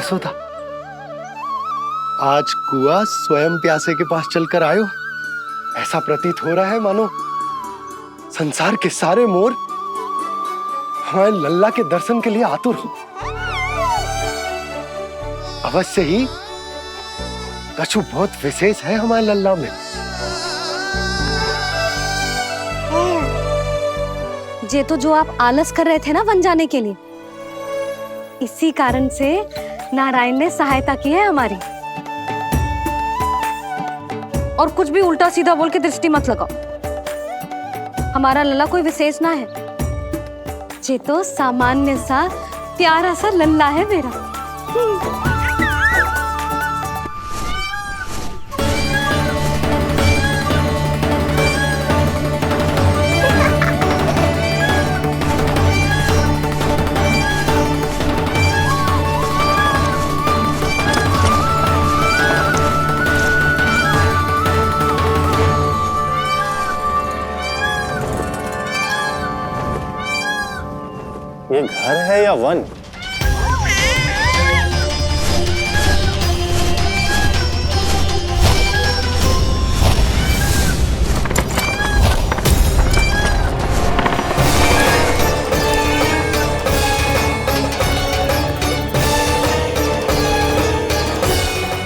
यशोदा, आज कुआं स्वयं प्यासे के पास चलकर आयो। ऐसा प्रतीत हो रहा है मानो संसार के सारे मोर हमारे लल्ला के दर्शन के लिए आतुर हो। अवश्य ही कछु बहुत विशेष है हमारे लल्ला में। ये तो जो आप आलस कर रहे थे ना बन जाने के लिए, इसी कारण से नारायण ने सहायता की है हमारी। और कुछ भी उल्टा सीधा बोल के दृष्टि मत लगाओ। हमारा लल्ला कोई विशेष ना है, ये तो सामान्य सा प्यारा सा लल्ला है मेरा। ये घर है या वन?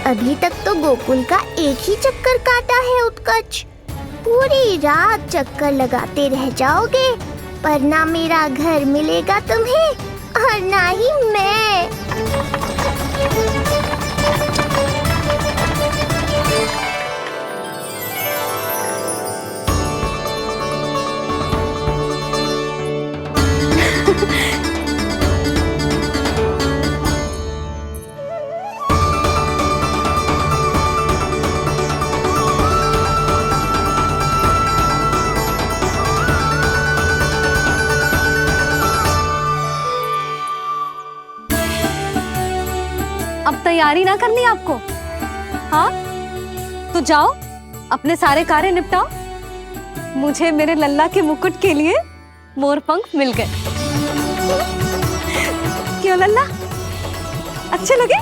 अभी तक तो गोकुल का एक ही चक्कर काटा है उत्कर्ष। पूरी रात चक्कर लगाते रह जाओगे, पर ना मेरा घर मिलेगा तुम्हें और ना ही मैं। अब तैयारी ना करनी आपको? हाँ, तो जाओ अपने सारे कार्य निपटाओ। मुझे मेरे लल्ला के मुकुट के लिए मोरपंख मिल गए। क्यों लल्ला, अच्छे लगे?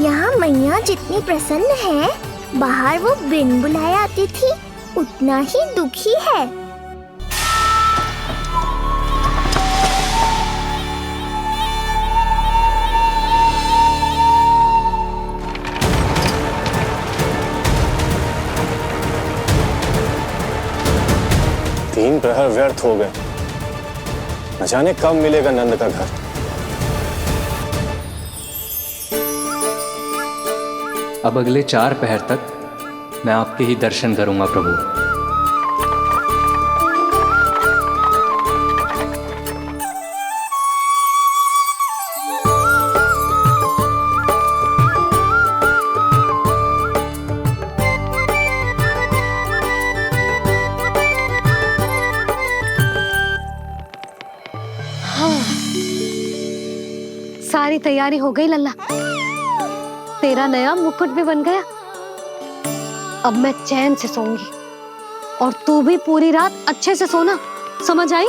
यहाँ मैया जितनी प्रसन्न है, बाहर वो बिन बुलाए आती थी उतना ही दुखी है। तीन प्रहर व्यर्थ हो गए, न जाने कब मिलेगा नंद का घर। अब अगले 4 पहर तक मैं आपके ही दर्शन करूंगा प्रभु। सारी तैयारी हो गई लल्ला, तेरा नया मुकुट भी बन गया। अब मैं चैन से सोऊंगी और तू भी पूरी रात अच्छे से सोना, समझ आई?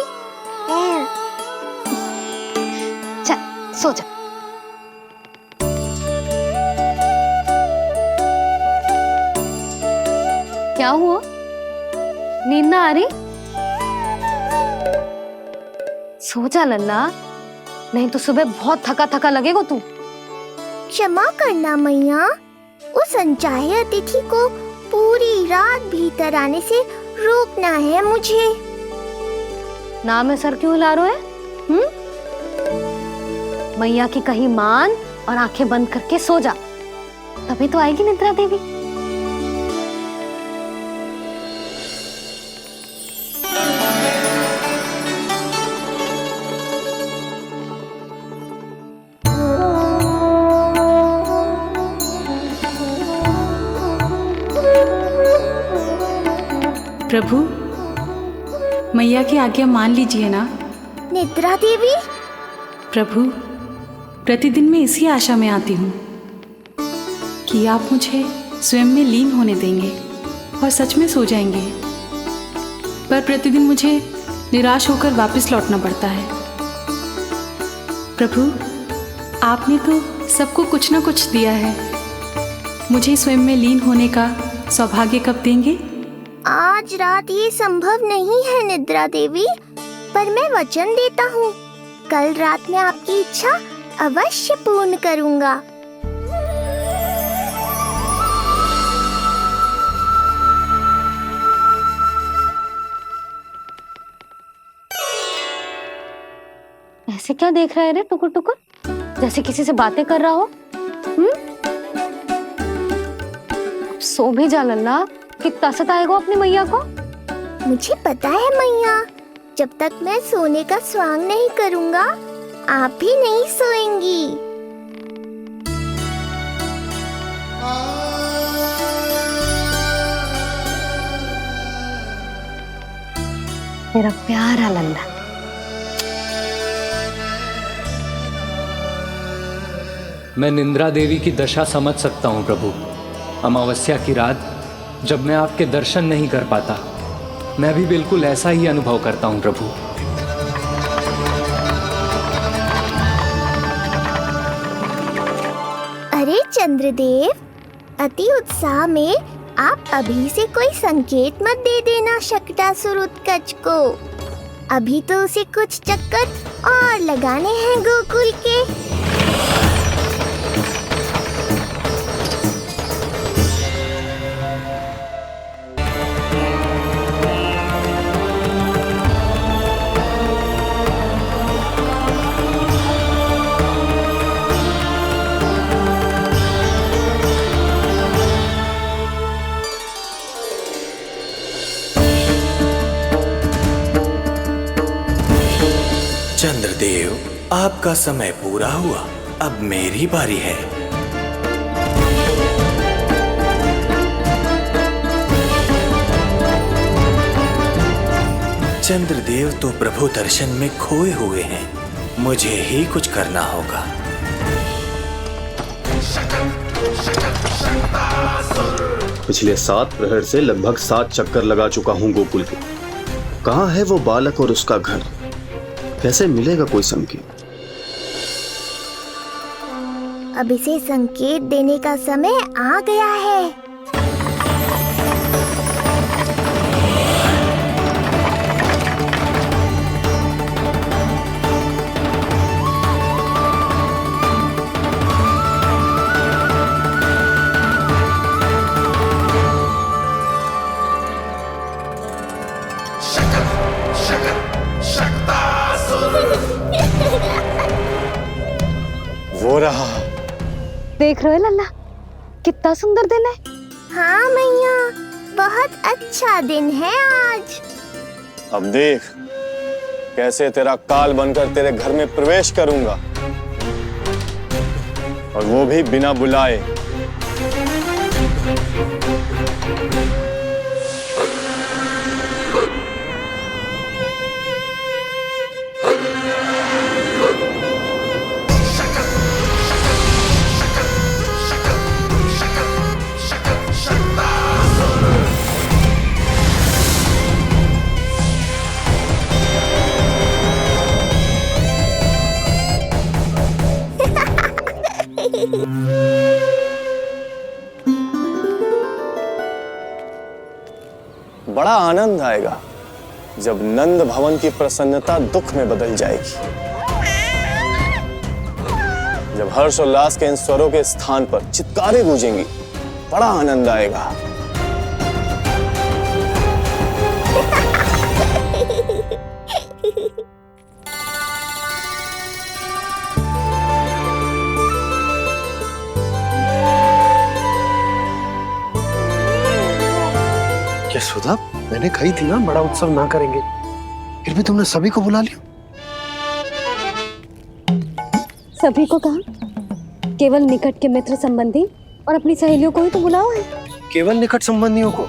चल सो जा। क्या हुआ, नींद ना आ रही? सो जा लल्ला, नहीं तो सुबह बहुत थका थका लगेगा तू। क्षमा करना मैया, उस अनचाहे अतिथि को पूरी रात भीतर आने से रोकना है मुझे। ना में सर क्यों हिला रहे हैं? मैया की कहीं मान और आंखें बंद करके सो जा, तभी तो आएगी निद्रा देवी। प्रभु, मैया की आज्ञा मान लीजिए ना। निद्रा देवी? प्रभु, प्रतिदिन मैं इसी आशा में आती हूँ कि आप मुझे स्वयं में लीन होने देंगे और सच में सो जाएंगे, पर प्रतिदिन मुझे निराश होकर वापस लौटना पड़ता है। प्रभु, आपने तो सबको कुछ ना कुछ दिया है। मुझे स्वयं में लीन होने का सौभाग्य कब देंगे? आज रात ये संभव नहीं है निद्रा देवी, पर मैं वचन देता हूँ कल रात में आपकी इच्छा अवश्य पूर्ण करूँगा। ऐसे क्या देख रहा है रे टुकुर टुकुर, जैसे किसी से बातें कर रहा हो? अब सो भी जा लल्ला, कितना सताएगा अपनी मैया को। मुझे पता है मैया, जब तक मैं सोने का स्वांग नहीं करूँगा आप भी नहीं सोएंगी। मेरा प्यारा लल्ला। मैं निंद्रा देवी की दशा समझ सकता हूँ प्रभु। अमावस्या की रात जब मैं आपके दर्शन नहीं कर पाता, मैं भी बिल्कुल ऐसा ही अनुभव करता हूँ प्रभु। अरे चंद्रदेव, अति उत्साह में आप अभी से कोई संकेत मत दे देना शकटासुर उत्कच को। अभी तो उसे कुछ चक्कर और लगाने हैं गोकुल के। चंद्रदेव, आपका समय पूरा हुआ, अब मेरी बारी है। चंद्रदेव तो प्रभु दर्शन में खोए हुए हैं, मुझे ही कुछ करना होगा। पिछले 7 प्रहर से लगभग 7 चक्कर लगा चुका हूँ गोकुल के। कहाँ है वो बालक और उसका घर? कैसे मिलेगा कोई संकेत? अब इसे संकेत देने का समय आ गया है। वो रहा। देख रहे हो लल्ला, कितना सुंदर दिन है। हाँ मैया, बहुत अच्छा दिन है आज। अब देख कैसे तेरा काल बनकर तेरे घर में प्रवेश करूंगा, और वो भी बिना बुलाए। बड़ा आनंद आएगा जब नंद भवन की प्रसन्नता दुख में बदल जाएगी, जब हर्षोल्लास के इन स्वरों के स्थान पर चित्कारें गूंजेंगी। बड़ा आनंद आएगा। क्या सुधा, मैंने कही थी ना बड़ा उत्सव ना करेंगे, फिर भी तुमने सभी को बुला लिया। सभी को कहा? केवल निकट के मित्र संबंधी और अपनी सहेलियों को ही तो बुलाओ है। केवल निकट संबंधियों को?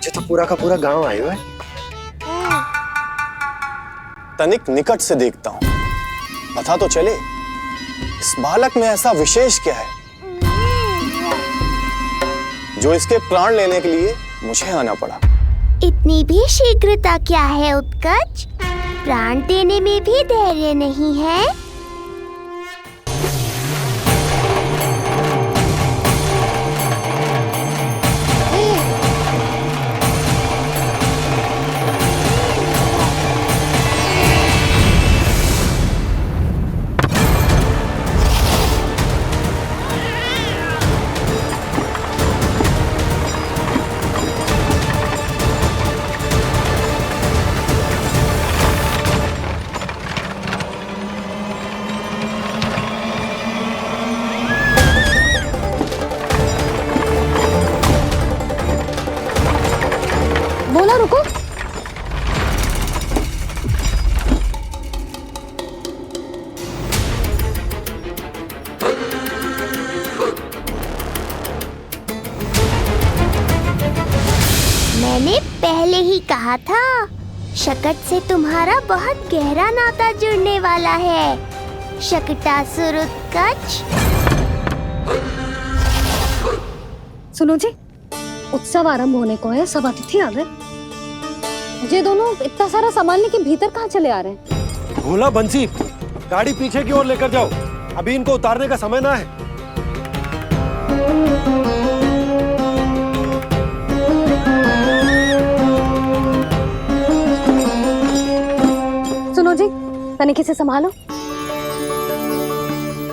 ये तो पूरा का पूरा गांव आया हुआ है। तनिक निकट से देखता हूं, पता तो चले इस बालक में ऐसा विशेष क्या है जो इसके प्राण लेने के लिए मुझे आना पड़ा। इतनी भी शीघ्रता क्या है उत्कच? प्राण देने में भी धैर्य नहीं है? कहा था, शकट से तुम्हारा बहुत गहरा नाता जुड़ने वाला है। शकटासुर उत्कच। सुनो जी, उत्सव आरंभ होने को है, सब अतिथि आ गए। ये दोनों इतना सारा सामान लेके भीतर कहाँ चले आ रहे हैं? भोला बंसी, गाड़ी पीछे की ओर लेकर जाओ, अभी इनको उतारने का समय ना है। सुनो जी, तनिके से संभालो।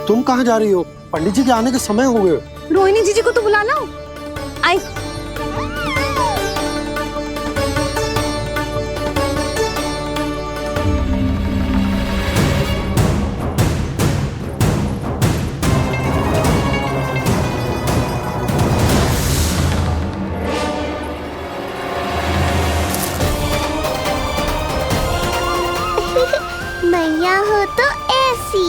तुम कहाँ जा रही हो? पंडित जी के आने के समय हो गए। रोहिणी जीजी को तो बुला लो। आई। मैया हो तो ऐसी।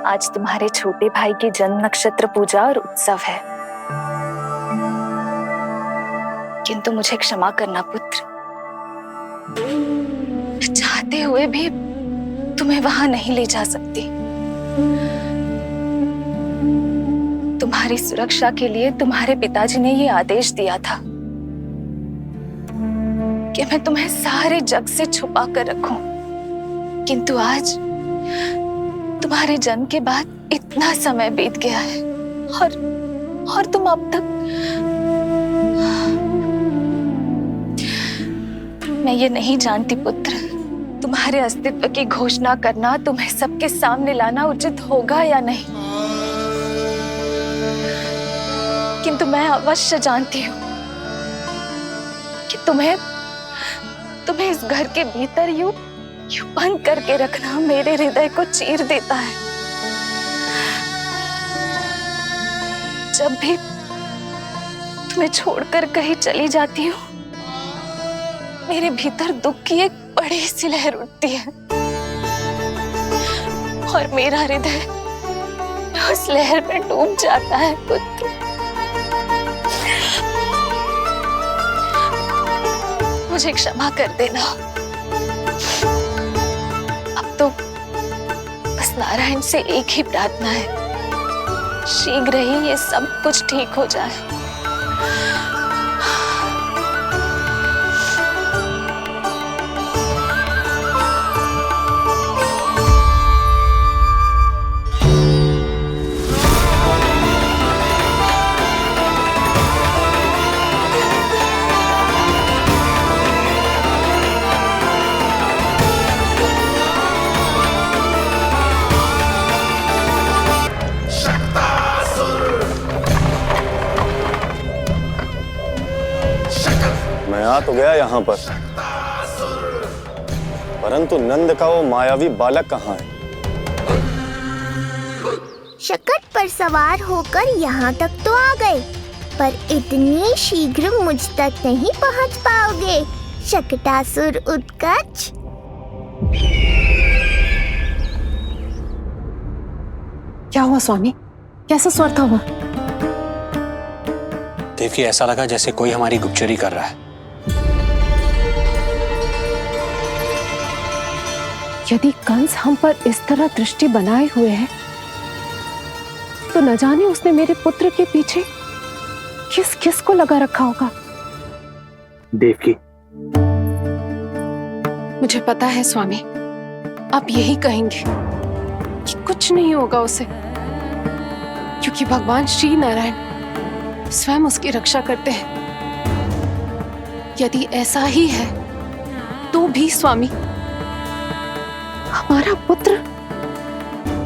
आज तुम्हारे छोटे भाई की जन्म नक्षत्र पूजा और उत्सव है, किंतु मुझे क्षमा करना पुत्र, चाहते हुए भी तुम्हें वहां नहीं ले जा सकती। तुम्हारी सुरक्षा के लिए तुम्हारे पिताजी ने ये आदेश दिया था कि मैं तुम्हें सारे जग से छुपा कर रखूं, किंतु आज तुम्हारे जन्म के बाद इतना समय बीत गया है और तुम अब तक। मैं ये नहीं जानती पुत्र, तुम्हारे अस्तित्व की घोषणा करना, तुम्हें सबके सामने लाना उचित होगा या नहीं, किंतु मैं अवश्य जानती हूँ कि तुम्हें इस घर के भीतर यूं बंद करके रखना मेरे हृदय को चीर देता है। जब भी तुम्हें छोड़कर कहीं चली जाती हूँ, मेरे भीतर दुख की एक बड़ी सी लहर उठती है और मेरा हृदय उस लहर में डूब जाता है पुत्र। मुझे क्षमा कर देना। अब तो बस नारायण से एक ही प्रार्थना है, शीघ्र ही ये सब कुछ ठीक हो जाए। मैं आ तो गया यहाँ पर, परंतु नंद का वो मायावी बालक कहाँ है? शकट पर सवार होकर यहाँ तक तो आ गए, पर इतनी शीघ्र मुझ तक नहीं पहुँच पाओगे। शकटासुर उत्कच। क्या हुआ स्वामी? कैसा स्वर था वो? देवकी, ऐसा लगा जैसे कोई हमारी गुप्तचरी कर रहा है। यदि कंस हम पर इस तरह दृष्टि बनाए हुए है, तो न जाने उसने मेरे पुत्र के पीछे किस किस को लगा रखा होगा। देवकी, मुझे पता है स्वामी, आप यही कहेंगे कि कुछ नहीं होगा उसे, क्योंकि भगवान श्री नारायण स्वयं उसकी रक्षा करते हैं। यदि ऐसा ही है तो भी स्वामी, हमारा पुत्र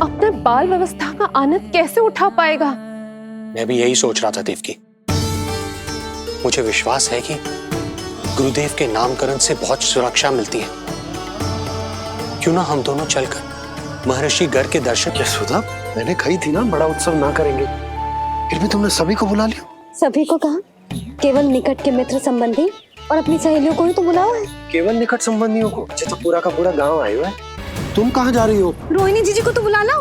अपने बाल व्यवस्था का आनंद कैसे उठा पाएगा? मैं भी यही सोच रहा था देवकी। मुझे विश्वास है कि गुरुदेव के नामकरण से बहुत सुरक्षा मिलती है। क्यों ना हम दोनों चलकर महर्षि गर्ग के दर्शन। यशोदा, मैंने कही थी ना बड़ा उत्सव ना करेंगे, फिर भी तुमने सभी को बुला लिया। सभी को कहा? केवल निकट के मित्र संबंधी और अपनी सहेलियों को ही तो बुलाओ है। केवल निकट संबंधियों को? अच्छा, तो पूरा का पूरा गांव आया हुआ है। तुम कहाँ जा रही हो? रोहिणी जीजी को तो बुला लो।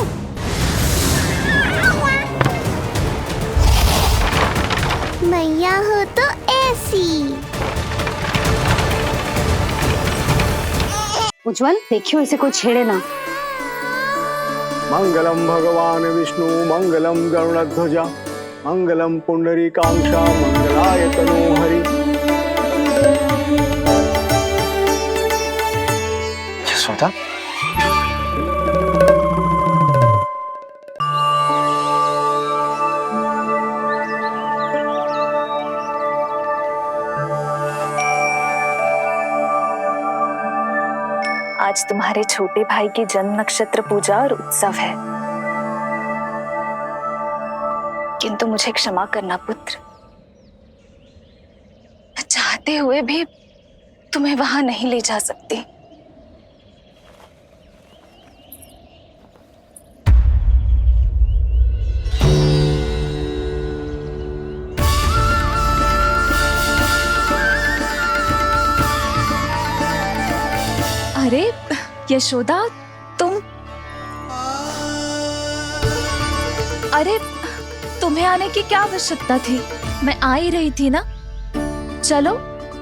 मैया हो तो ऐसी। उज्जवल देखियो इसे कोई छेड़े ना। मंगलम भगवान विष्णु मंगलम गरुड़ध्वजा मंगलम पुंडरीकाक्षा मंगलाय तनोहरि। यशोदा, आज तुम्हारे छोटे भाई की जन्म नक्षत्र पूजा और उत्सव है, किंतु मुझे क्षमा करना पुत्र, मैं चाहते हुए भी तुम्हें वहां नहीं ले जा सकती। अरे यशोदा, अरे तुम्हें आने की क्या आवश्यकता थी? मैं आ ही रही थी ना। चलो,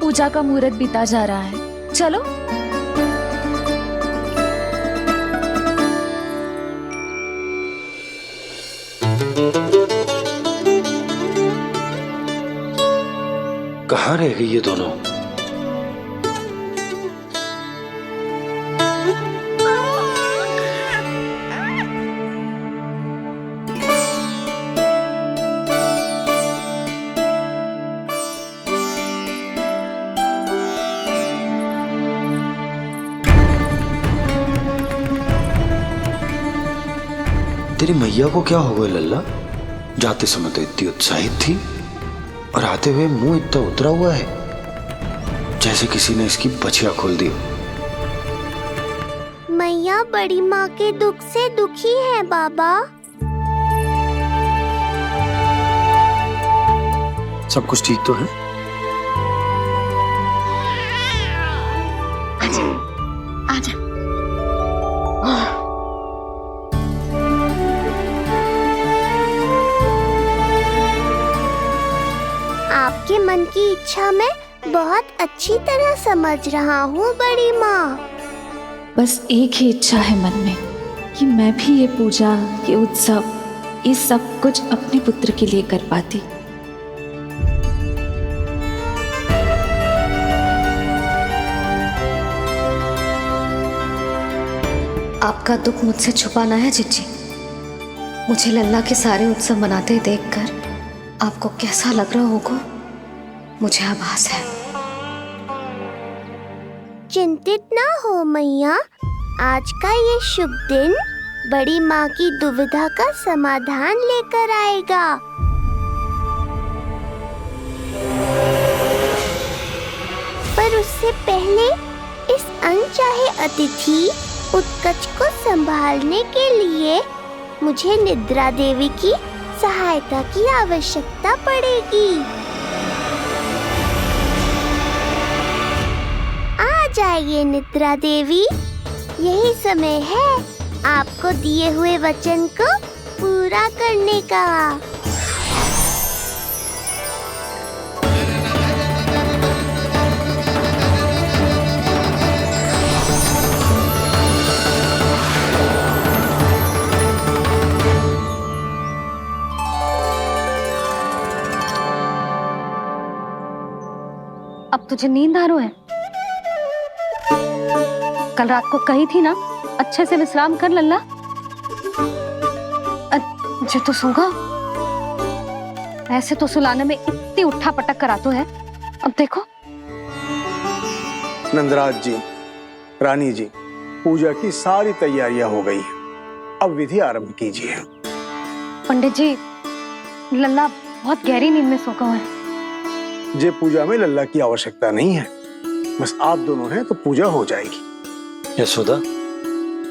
पूजा का मुहूर्त बीता जा रहा है, चलो। कहाँ रह गई ये दोनों? तेरी मैया को क्या हो गया लल्ला? जाते समय तो इतनी उत्साहित थी और आते हुए मुंह इतना उतरा हुआ है जैसे किसी ने इसकी बचिया खोल दी। मैया बड़ी माँ के दुख से दुखी है बाबा। सब कुछ ठीक तो है? आजा। आपके मन की इच्छा मैं बहुत अच्छी तरह समझ रहा हूँ बड़ी माँ। बस एक ही इच्छा है मन में कि मैं भी ये पूजा, ये उत्सव, ये सब कुछ अपने पुत्र के लिए कर पाती। आपका दुख मुझसे छुपाना है जिज्जी। मुझे लल्ला के सारे उत्सव मनाते देखकर आपको कैसा लग रहा होगा, मुझे आभास है। चिंतित ना हो मैया, आज का ये शुभ दिन बड़ी माँ की दुविधा का समाधान लेकर आएगा। पर उससे पहले इस अनचाहे अतिथि उत्कच को संभालने के लिए मुझे निद्रा देवी की सहायता की आवश्यकता पड़ेगी। आ जाइए निद्रा देवी, यही समय है आपको दिए हुए वचन को पूरा करने का। अब तुझे नींद आ रही है? कल रात को कही थी ना अच्छे से विश्राम कर लल्ला। जो तो सोगा, ऐसे तो सुलाने में इतनी उठा पटक करा तो है। अब देखो। नंदराज जी, रानी जी, पूजा की सारी तैयारियां हो गई हैं। अब विधि आरंभ कीजिए। पंडित जी, लल्ला बहुत गहरी नींद में सोगा हुआ है। जे पूजा में लल्ला की आवश्यकता नहीं है, बस आप दोनों हैं तो पूजा हो जाएगी। यशोदा,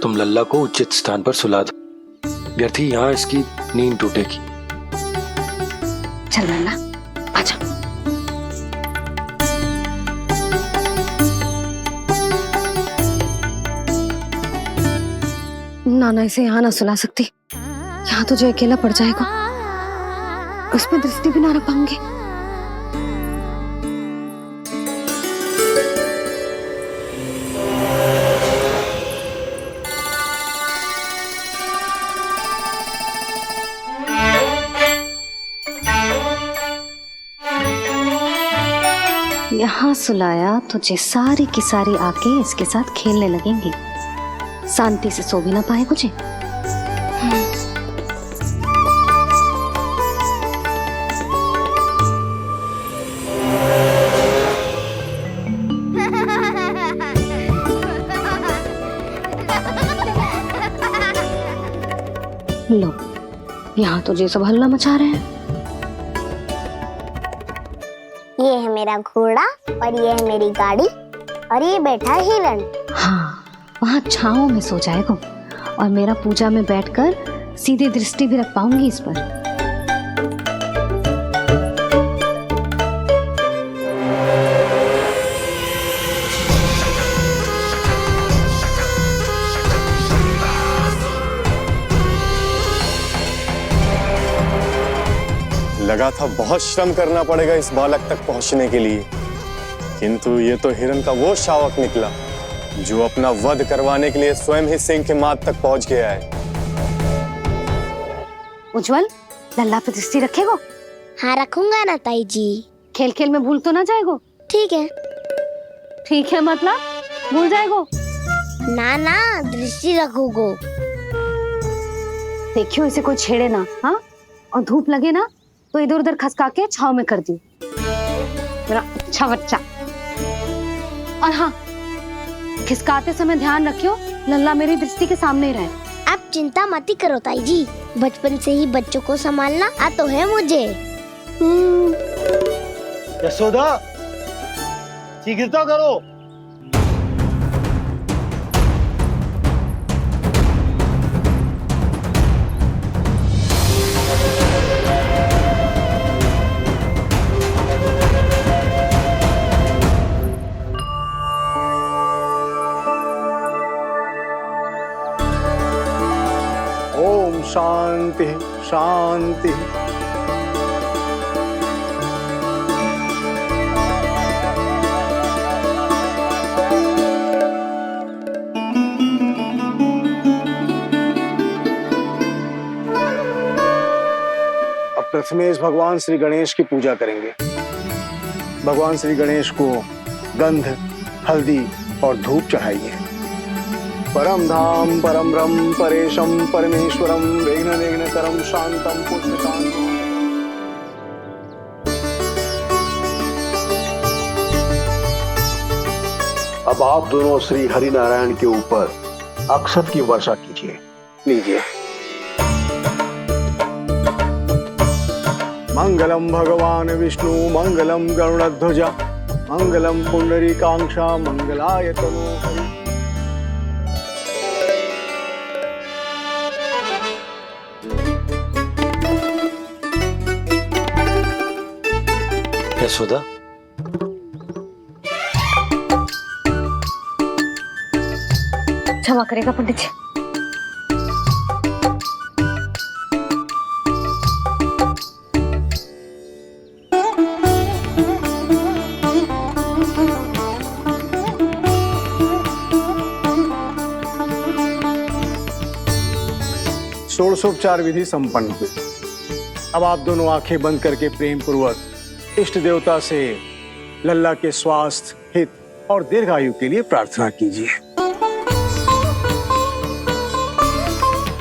तुम लल्ला को उचित स्थान पर सुला दो, व्यर्थ ही यहाँ इसकी नींद टूटेगी। चल लल्ला, आजा। नाना इसे यहाँ ना सुला सकती, यहाँ तो जो अकेला पड़ जाएगा, उसमें दृष्टि भी ना रख पाऊंगी। यहाँ सुलाया तो जे सारी की सारी आके इसके साथ खेलने लगेंगी, शांति से सो भी ना पाए मुझे। लो, यहाँ तो जे सब हल्ला मचा रहे हैं। ये है मेरा घोड़ा और ये है मेरी गाड़ी और ये बैठा है हिरण। हाँ, वहाँ छांव में सो जाएगा और मेरा पूजा में बैठकर सीधे दृष्टि भी रख पाऊंगी इस पर। लगा था बहुत श्रम करना पड़ेगा इस बालक तक पहुंचने के लिए, किंतु ये तो हिरण का वो शावक निकला जो अपना वध करवाने के लिए स्वयं ही सिंह के माथ तक पहुंच गया है। उज्जवल, लल्ला पे दृष्टि रखेगो? हाँ रखूंगा ना ताई जी। खेल खेल में भूल तो ना जाएगो? ठीक है। ठीक है मतलब भूल जाएगो? ना ना, दृष्टि रखोगो। देखियो इसे कोई छेड़े ना, हाँ? और धूप लगे ना तो इधर उधर खसका के छाव में कर दी, मेरा अच्छा बच्चा। और हाँ, खिसकाते समय ध्यान रखियो लल्ला मेरी दृष्टि के सामने ही रहे। आप चिंता मत ही करो ताई जी, बचपन से ही बच्चों को संभालना आता है मुझे। यशोदा, शीघ्रता करो। ओम शांति शांति। अब प्रथमेश भगवान श्री गणेश की पूजा करेंगे। भगवान श्री गणेश को गंध, हल्दी और धूप चढ़ाइए। परम धाम परम रम परेशम परमेश्वरम विघ्न निघ्नकरम शांतम पुष्टकांतम। अब आप दोनों श्री हरि नारायण के ऊपर अक्षत की वर्षा कीजिए। लीजिए। मंगलम भगवान विष्णु मंगलम गरुड़ध्वजा मंगलम पुंडरीकाक्षा मंगलाय तनोहरि। यशोदा, क्षमा करेगा पंडित जी। षोडशोपचार विधि संपन्न हुई। अब आप दोनों आंखें बंद करके प्रेम पूर्वक इष्ट देवता से लल्ला के स्वास्थ्य, हित और दीर्घायु के लिए प्रार्थना कीजिए।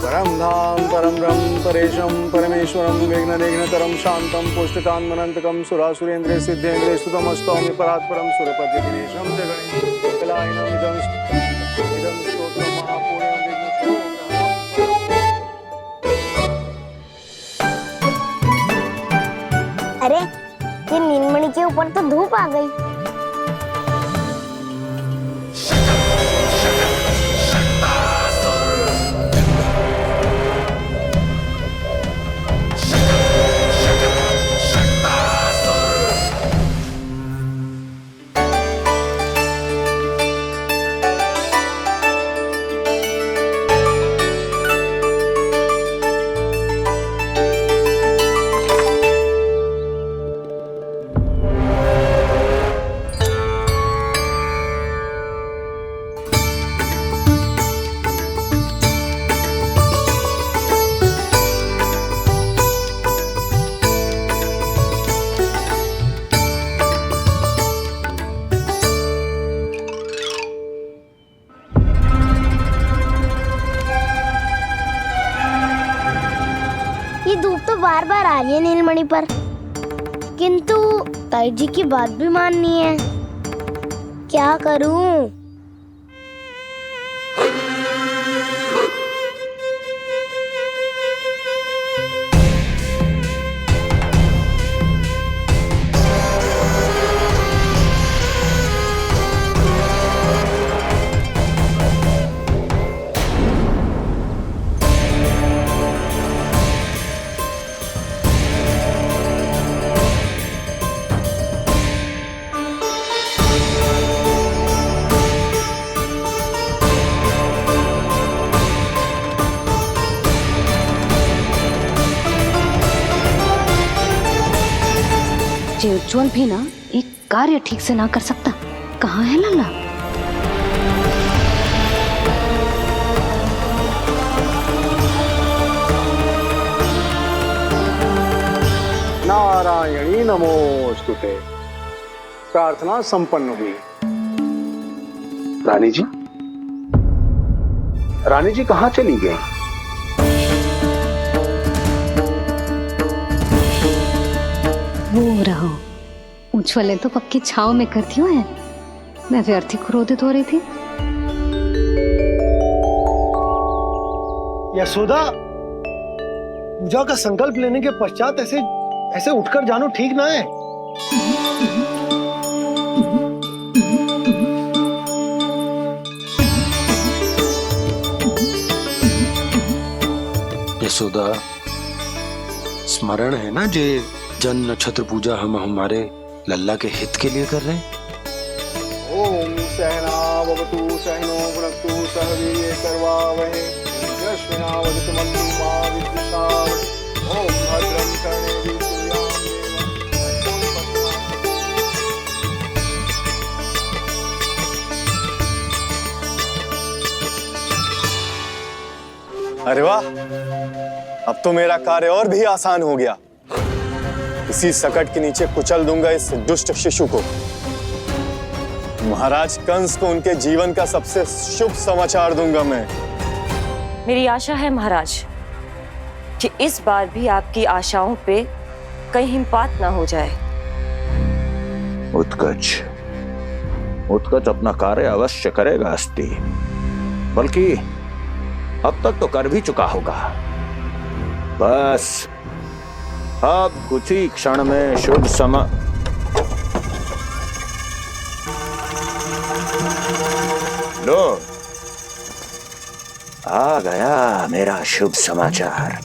परम धाम परम रम परेशम परमेश्वरम विघ्न निघ्नकरम शांतम पुष्टकांतमनंतकम सुरासुरेंद्र सिद्धेंद्र स्तुतम स्तौम्य परात्परम सुरपति दिनेशम जगणेश कलायनम इदं स्तोत्रम महापुण्यम विघ्नशो। अरे ये नीलमणि के ऊपर तो धूप आ गई। बार बार आ रही है नीलमणि पर, किंतु ताई जी की बात भी माननी है। क्या करूं? जे उज्जवल भी ना एक कार्य ठीक से ना कर सकता, कहाँ है लल्ला? नारायणी नमोस्तुते। प्रार्थना संपन्न हुई। रानी जी, रानी जी कहाँ चली गई? वो रहो, उज्जवल तो पक्की छाव में करती हुए है, मैं व्यर्थ ही क्रोधित हो रही थी। यशोदा, पूजा का संकल्प लेने के पश्चात ऐसे ऐसे उठकर जानो ठीक ना है। यशोदा, स्मरण है ना जे जन नक्षत्र पूजा हम हमारे लल्ला के हित के लिए कर रहे हैं। ओम सहनावतु सहनो भुनक्तु सह वीर्येण करवावहै तेजस्विनावधीतमस्तु मा विद्विषावहै। ओम भद्रं कर्णेभिः सूर्यां देवं। अरे वाह, अब तो मेरा कार्य और भी आसान हो गया। इसी सकट के नीचे कुचल दूंगा इस दुष्ट शिशु को। महाराज कंस को उनके जीवन का सबसे शुभ समाचार दूंगा मैं। मेरी आशा है महाराज कि इस बार भी आपकी आशाओं पे कहीं हिमपात ना हो जाए। उत्कच, उत्कच अपना कार्य अवश्य करेगा अस्ति, बल्कि अब तक तो कर भी चुका होगा। बस अब कुछ ही क्षण में शुभ समय। लो, आ गया मेरा शुभ समाचार।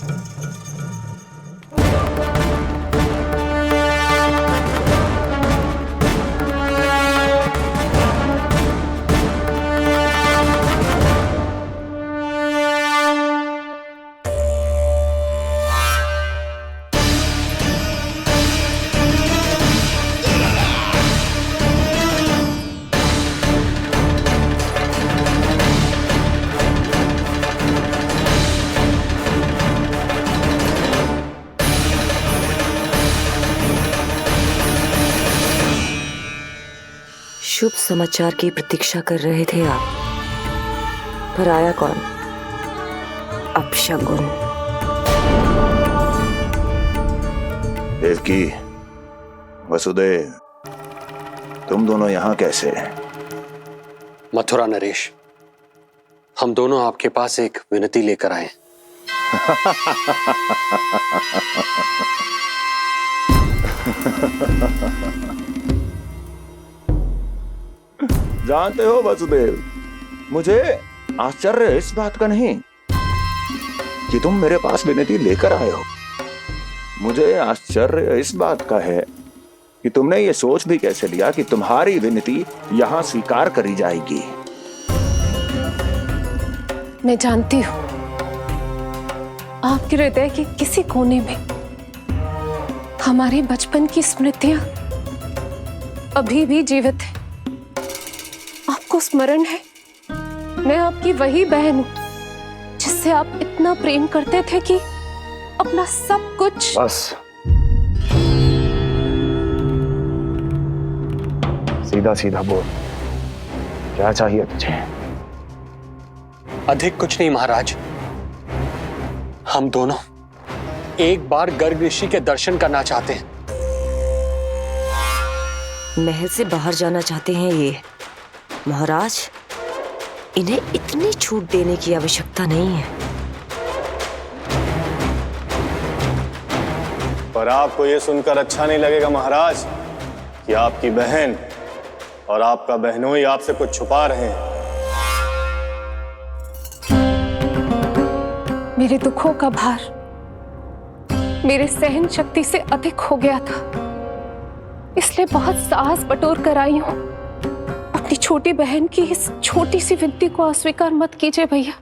शुभ समाचार की प्रतीक्षा कर रहे थे आप, पर आया कौन? अपशगुन। देवकी, वसुदेव, तुम दोनों यहाँ कैसे? मथुरा नरेश, हम दोनों आपके पास एक विनती लेकर आए। जानते हो वसुदेव, मुझे आश्चर्य इस बात का नहीं कि तुम मेरे पास विनती लेकर आए हो। मुझे आश्चर्य इस बात का है कि तुमने ये सोच भी कैसे लिया कि तुम्हारी विनती यहाँ स्वीकार करी जाएगी। मैं जानती हूँ आपके हृदय के किसी कोने में हमारे बचपन की स्मृतियां अभी भी जीवित है। आपको स्मरण है, मैं आपकी वही बहन हूं जिससे आप इतना प्रेम करते थे कि अपना सब कुछ। बस सीधा सीधा बोल, क्या चाहिए तुझे? अधिक कुछ नहीं महाराज, हम दोनों एक बार गर्ग ऋषि के दर्शन करना चाहते हैं। महल से बाहर जाना चाहते हैं ये। महाराज, इन्हें इतनी छूट देने की आवश्यकता नहीं है। पर आपको ये सुनकर अच्छा नहीं लगेगा महाराज कि आपकी बहन और आपका बहनोई आपसे कुछ छुपा रहे हैं। मेरे दुखों का भार मेरे सहन शक्ति से अधिक हो गया था, इसलिए बहुत साहस बटोर कर आई हूं। अपनी छोटी बहन की इस छोटी सी विनती को अस्वीकार मत कीजिए भैया।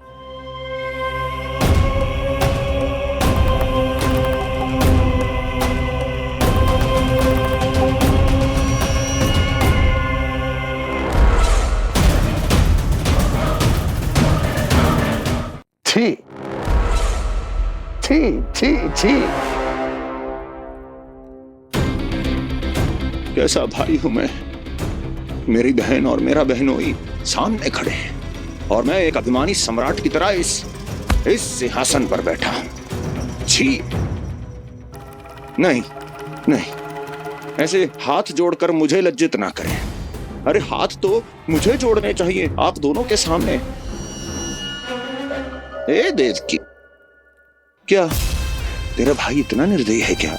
छी छी छी छी, कैसा भाई हूं मैं। मेरी बहन और मेरा बहनोई सामने खड़े हैं और मैं एक अभिमानी सम्राट की तरह इस सिंहासन पर बैठा हूं। छी, नहीं नहीं, ऐसे हाथ जोड़कर मुझे लज्जित ना करें। अरे हाथ तो मुझे जोड़ने चाहिए आप दोनों के सामने। ए देवकी, क्या तेरा भाई इतना निर्दयी है क्या?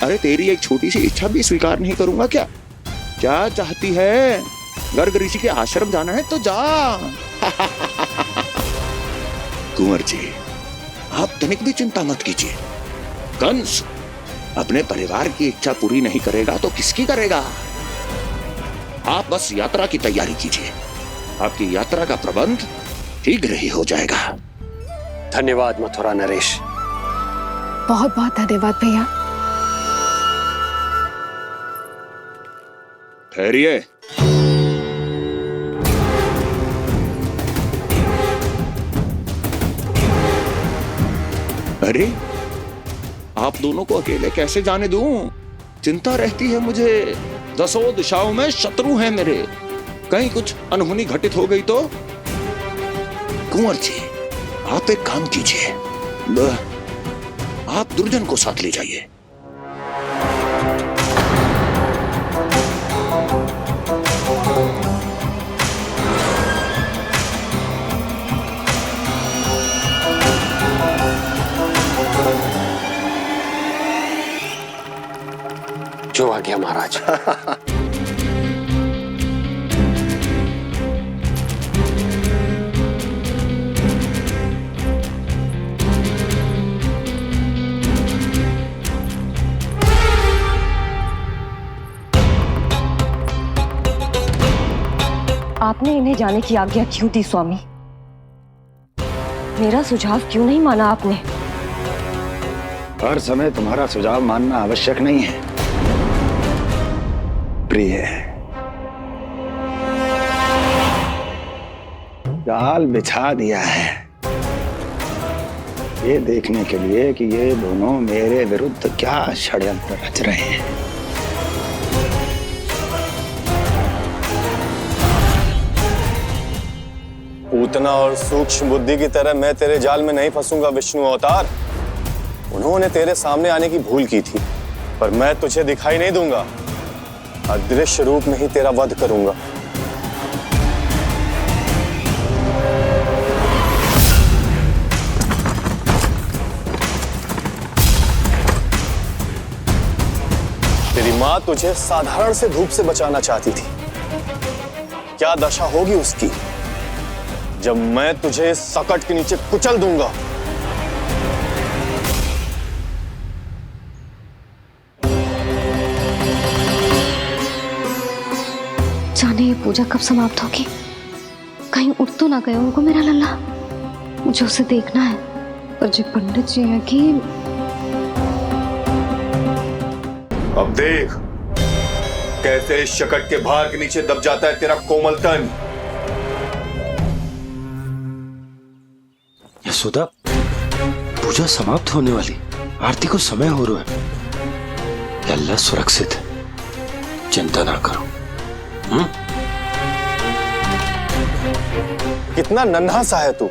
अरे तेरी एक छोटी सी इच्छा भी स्वीकार नहीं करूंगा क्या? क्या चाहती है? गर्ग ऋषि के आश्रम जाना है तो जा। कुंवर जी, आप तनिक भी चिंता मत कीजिए। कंस अपने परिवार की इच्छा पूरी नहीं करेगा तो किसकी करेगा? आप बस यात्रा की तैयारी कीजिए। आपकी यात्रा का प्रबंध शीघ्र ही हो जाएगा। धन्यवाद मथुरा नरेश। बहुत बहुत धन्यवाद भैया। ठहरिए। अरे आप दोनों को अकेले कैसे जाने दूं? चिंता रहती है मुझे। 10 दिशाओं में शत्रु हैं मेरे। कहीं कुछ अनहोनी घटित हो गई तो? कुंवर जी, आप एक काम कीजिए, आप दुर्जन को साथ ले जाइए। जो आ गया महाराज। आपने इन्हें जाने की आज्ञा क्यों दी स्वामी? मेरा सुझाव क्यों नहीं माना आपने? हर समय तुम्हारा सुझाव मानना आवश्यक नहीं है प्रिय। जाल बिछा दिया है ये देखने के लिए कि ये दोनों मेरे विरुद्ध क्या षड्यंत्र रच रहे हैं। पूतना और सूक्ष्म बुद्धि की तरह मैं तेरे जाल में नहीं फंसूंगा विष्णु अवतार। उन्होंने तेरे सामने आने की भूल की थी, पर मैं तुझे दिखाई नहीं दूंगा। अदृश्य रूप में ही तेरा वध करूंगा। तेरी मां तुझे साधारण से धूप से बचाना चाहती थी। क्या दशा होगी उसकी जब मैं तुझे सकट के नीचे कुचल दूंगा। जाने ये पूजा कब समाप्त होगी? कहीं उठ तो ना गए उनको मेरा लल्ला। मुझे उसे देखना है। पर जो पंडित जी है कि अब देख कैसे इस शकट के भार के नीचे दब जाता है तेरा कोमल तन। यशोदा, पूजा समाप्त होने वाली, आरती को समय हो रहा है। लल्ला सुरक्षित है, चिंता ना करो। कितना नन्हा सा है तू,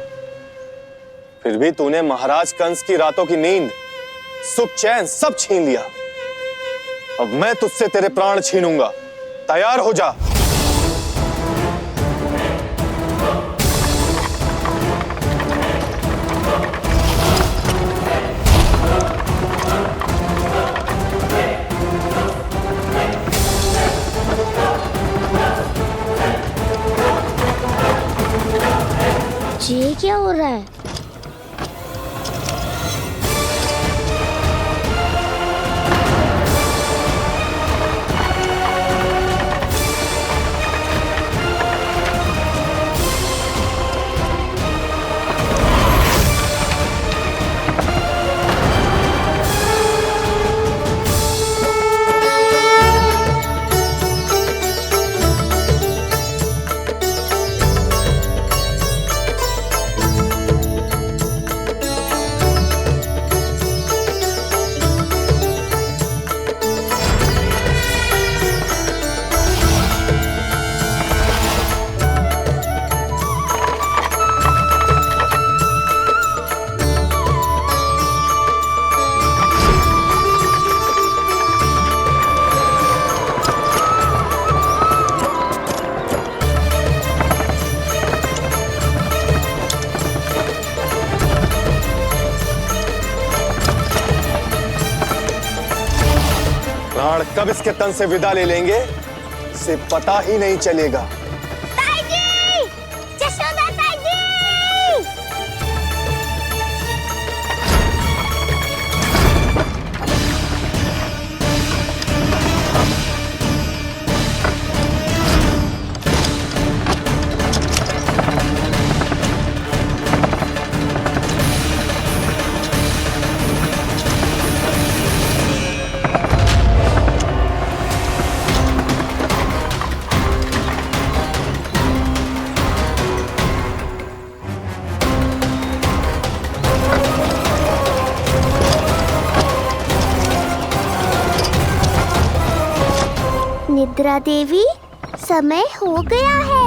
फिर भी तूने महाराज कंस की रातों की नींद सुख चैन सब छीन लिया। अब मैं तुझसे तेरे प्राण छीनूंगा। तैयार हो जा। ये क्या हो रहा है? प्राण कब इसके तन से विदा ले लेंगे इसे पता ही नहीं चलेगा। ताई जी! जशोदा ताई जी! निद्रा देवी, समय हो गया है।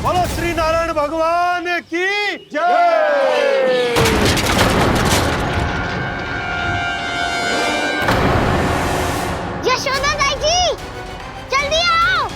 बोलो श्री नारायण भगवान की जय। यशोदा ताई जी, जल्दी आओ।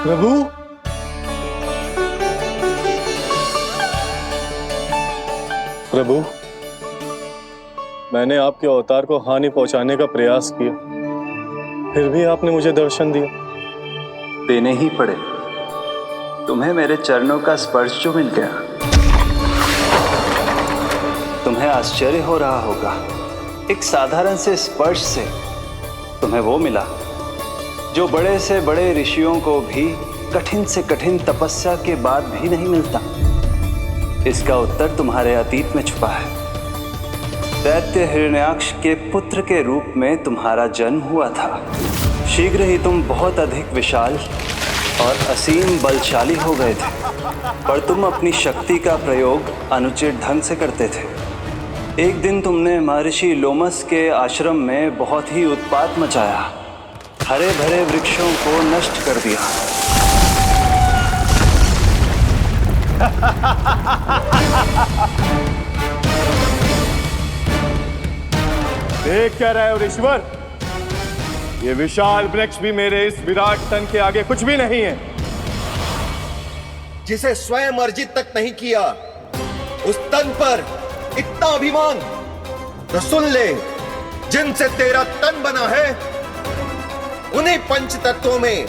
प्रभु, प्रभु, मैंने आपके अवतार को हानि पहुंचाने का प्रयास किया, फिर भी आपने मुझे दर्शन दिया। देने ही पड़े। तुम्हें मेरे चरणों का स्पर्श जो मिल गया, तुम्हें आश्चर्य हो रहा होगा। एक साधारण से स्पर्श से तुम्हें वो मिला जो बड़े से बड़े ऋषियों को भी कठिन से कठिन तपस्या के बाद भी नहीं मिलता? इसका उत्तर तुम्हारे अतीत में छुपा है। दैत्य हिरण्याक्ष के पुत्र के रूप में तुम्हारा जन्म हुआ था। शीघ्र ही तुम बहुत अधिक विशाल और असीम बलशाली हो गए थे, पर तुम अपनी शक्ति का प्रयोग अनुचित ढंग से करते थे। एक दिन तुमने महर्षि लोमस के आश्रम में बहुत ही उत्पात मचाया, हरे भरे वृक्षों को नष्ट कर दिया। देख क्या रहे हो ऋषिवर? ये विशाल वृक्ष भी मेरे इस विराट तन के आगे कुछ भी नहीं है। जिसे स्वयं अर्जित तक नहीं किया, उस तन पर इतना अभिमान। तो सुन ले, जिनसे तेरा तन बना है, उन्हीं पंच तत्वों में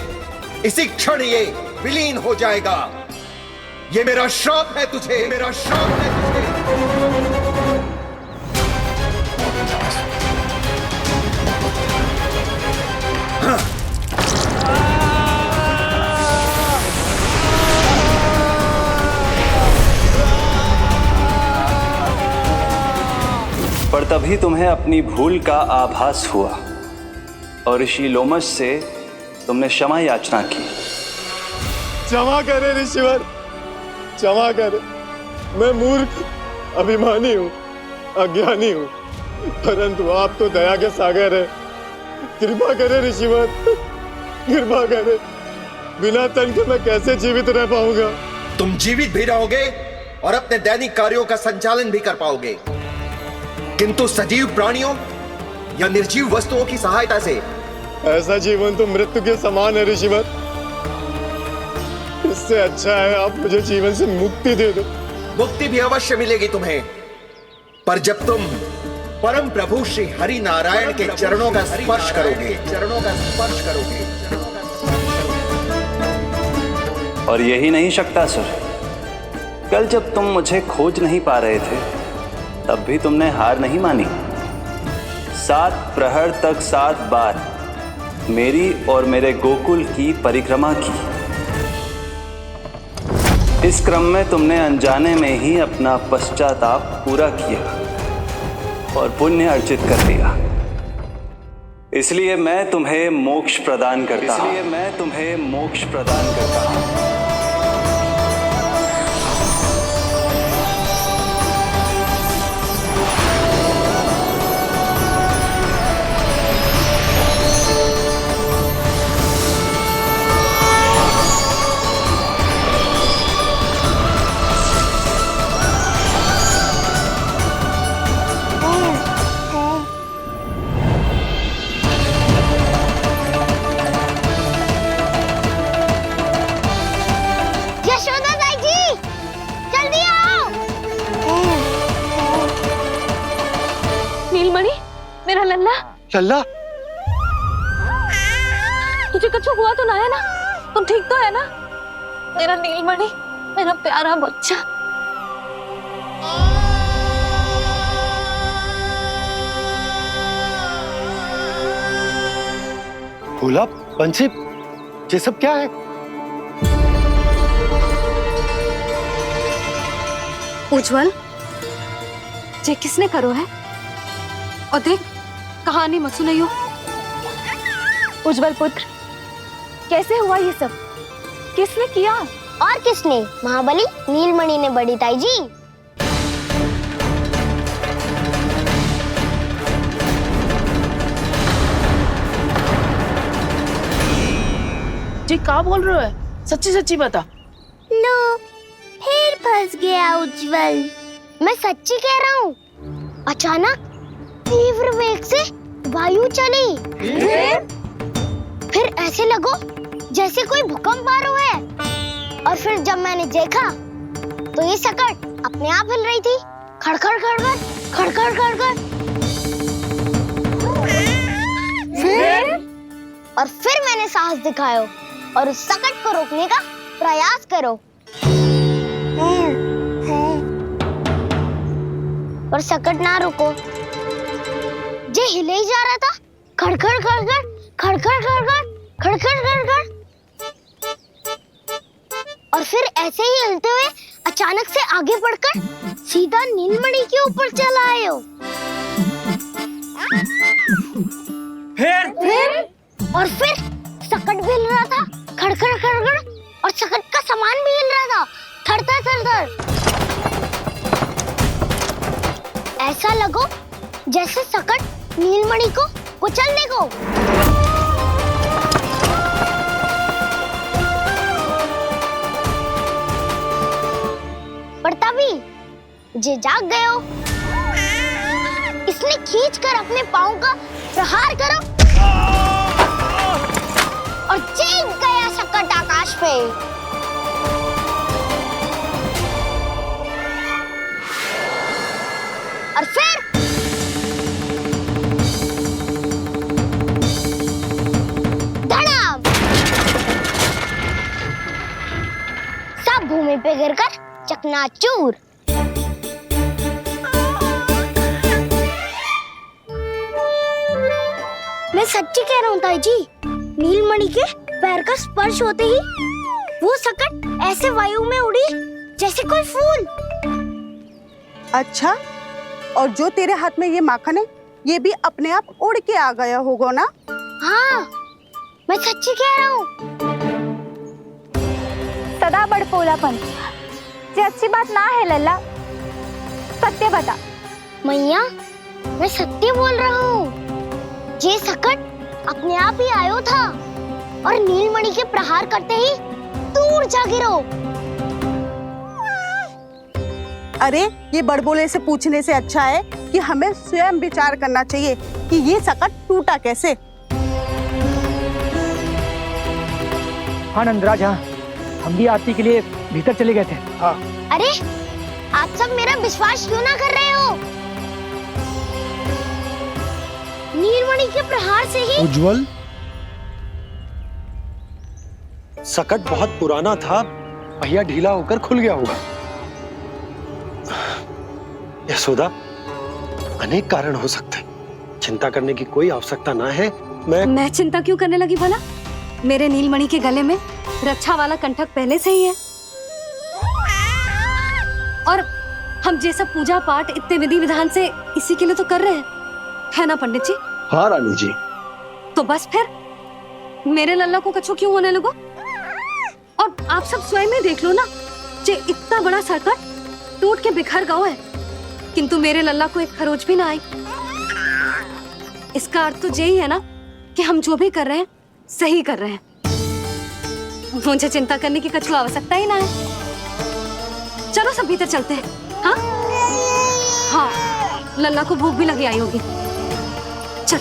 इसी क्षण ये विलीन हो जाएगा। ये मेरा श्राप है तुझे, मेरा श्राप है तुझे। पर तभी तुम्हें अपनी भूल का आभास हुआ और ऋषि लोमस से तुमने क्षमा याचना की। क्षमा करे ऋषिवर, क्षमा करे। मैं मूर्ख, अभिमानी हूँ, अज्ञानी हूँ, परंतु आप तो दया के सागर है। कृपा करे ऋषिवर, कृपा करे। बिना तन के मैं कैसे जीवित रह पाऊंगा? तुम जीवित भी रहोगे और अपने दैनिक कार्यों का संचालन भी कर पाओगे, किंतु सजीव प्राणियों या निर्जीव वस्तुओं की सहायता से। ऐसा जीवन तो मृत्यु के समान है ऋषिवर। इससे अच्छा है आप मुझे जीवन से मुक्ति दे दो। मुक्ति भी अवश्य मिलेगी तुम्हें, पर जब तुम परम प्रभु श्री हरि नारायण के चरणों का स्पर्श करोगे, चरणों का स्पर्श करोगे। और यही नहीं शक्तासुर, कल जब तुम मुझे खोज नहीं पा रहे थे, तब भी तुमने हार नहीं मानी। 7 प्रहर तक 7 बार मेरी और मेरे गोकुल की परिक्रमा की। इस क्रम में तुमने अनजाने में ही अपना पश्चाताप पूरा किया और पुण्य अर्जित कर लिया। इसलिए मैं तुम्हें मोक्ष प्रदान करता हूं। इसलिए मैं तुम्हें मोक्ष प्रदान करता हूं। मेरा लल्ला, लल्ला, तुझे कुछ हुआ तो ना है ना? तुम ठीक तो है ना? मेरा नीलमणि, मेरा प्यारा बच्चा। भोला, बंसी, ये सब क्या है? उज्जवल, ये किसने करो है? और देख, कहानी मत सुनाइयो। उज्जवल पुत्र, कैसे हुआ ये सब? किसने किया? और किसने? महाबली नीलमणि ने बड़ी ताई जी। जी क्या बोल रहे हो? सच्ची सच्ची बता। लो, फिर फंस गया उज्जवल। मैं सच्ची कह रहा हूँ। अचानक तीव्र वेग से वायु चली। फिर ऐसे लगो जैसे कोई भूकंप आ रहा है। और फिर जब मैंने देखा तो ये सकट अपने आप हिल रही थी, खड़खड़ खड़खड़ खड़खड़ खड़खड़। फिर मैंने साहस दिखाया और उस सकट को रोकने का प्रयास करो, पर सकट ना रुको। जे हिले ही जा रहा था, खड़खड़ खड़खड़ खड़खड़ खड़खड़ खड़खड़ खड़खड़, और फिर ऐसे ही हिलते हुए अचानक से आगे बढ़कर सीधा नीलमणि के ऊपर चला आए हो। फिर और फिर सकट भी हिल रहा था, खड़खड़ खड़खड़, और सकट का सामान भी हिल रहा था, थरथर थरथर। ऐसा लगो जैसे सकट नीलमणि को कुचलने को। पर तभी जे जाग गए हो, इसलिए खींचकर अपने पाँव का प्रहार करो और चीख गया सकट आकाश पे। और फिर धड़ाम, सब भूमि पे गिरकर चकनाचूर। मैं सच्ची कह रहा हूँ ताई जी, नीलमणि के पैर का स्पर्श होते ही वो सकट ऐसे वायु में उड़ी जैसे कोई फूल। अच्छा, और जो तेरे हाथ में ये माखन है, ये भी अपने आप उड़ के आ गया होगा ना? हाँ, मैं सच्ची कह रहा हूँ। सदा बड़पोलापन ये अच्छी बात ना है लल्ला, सत्य बता। मैया, मैं सत्य बोल रहा हूँ। ये सकट अपने आप ही आयो था और नीलमणि के प्रहार करते ही दूर जा गिरो। अरे, ये बड़बोले से पूछने से अच्छा है कि हमें स्वयं विचार करना चाहिए कि ये सकट टूटा कैसे। हाँ नंदराज, हाँ, हम भी आरती के लिए भीतर चले गए थे। हाँ। अरे, आप सब मेरा विश्वास क्यों ना कर रहे हो? नीलमणि के प्रहार से ही उज्जवल, सकट बहुत पुराना था, पहिया ढीला होकर खुल गया होगा। यशोदा, अनेक कारण हो सकते हैं, चिंता करने की कोई आवश्यकता ना है। मैं चिंता क्यों करने लगी भला? मेरे नीलमणि के गले में रक्षा वाला कंठक पहले से ही है, और हम ये सब पूजा पाठ इतने विधि विधान से इसी के लिए तो कर रहे हैं, है ना पंडित जी? हाँ रानी जी। तो बस फिर मेरे लल्ला को कछु क्यों होने लगो? और आप सब स्वयं ही देख लो ना, जे इतना बड़ा सकट टूट के बिखर गया है, किंतु मेरे लल्ला को एक खरोच भी ना आई। इसका अर्थ तो यही है ना कि हम जो भी कर रहे हैं सही कर रहे हैं। मुझे चिंता करने की कछु आवश्यकता ही ना है। चलो सब भीतर चलते हैं। हाँ हाँ, लल्ला को भूख भी लगी आई होगी। चल।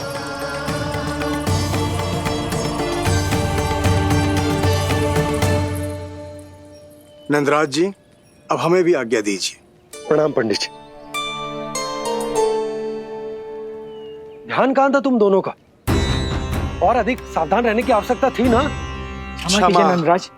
नंदराज जी, अब हमें भी आज्ञा दीजिए। प्रणाम पंडित जी। ध्यान कहाँ था तुम दोनों का? और अधिक सावधान रहने की आवश्यकता थी ना? क्षमा कीजिए नंदराज।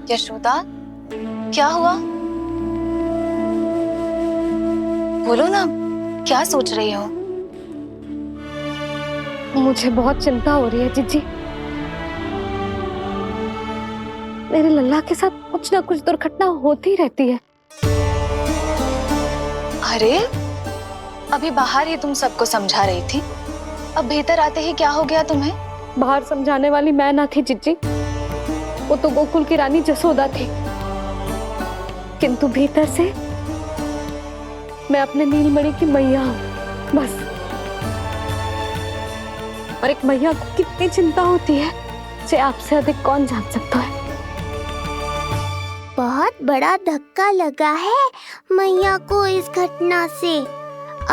यशोदा, क्या हुआ? बोलो ना, क्या सोच रही हो? मुझे बहुत चिंता हो रही है जीजी। मेरे लल्ला के साथ कुछ ना कुछ दुर्घटना होती रहती है। अरे, अभी बाहर ही तुम सबको समझा रही थी, अब भीतर आते ही क्या हो गया तुम्हें? बाहर समझाने वाली मैं ना थी जीजी, वो तो गोकुल की रानी जसोदा थी, किंतु भीतर से मैं अपने नीलमणि की मैया हूँ बस। और एक मैया को कितनी चिंता होती है, से आपसे अधिक कौन जान सकता है। बहुत बड़ा धक्का लगा है मैया को इस घटना से।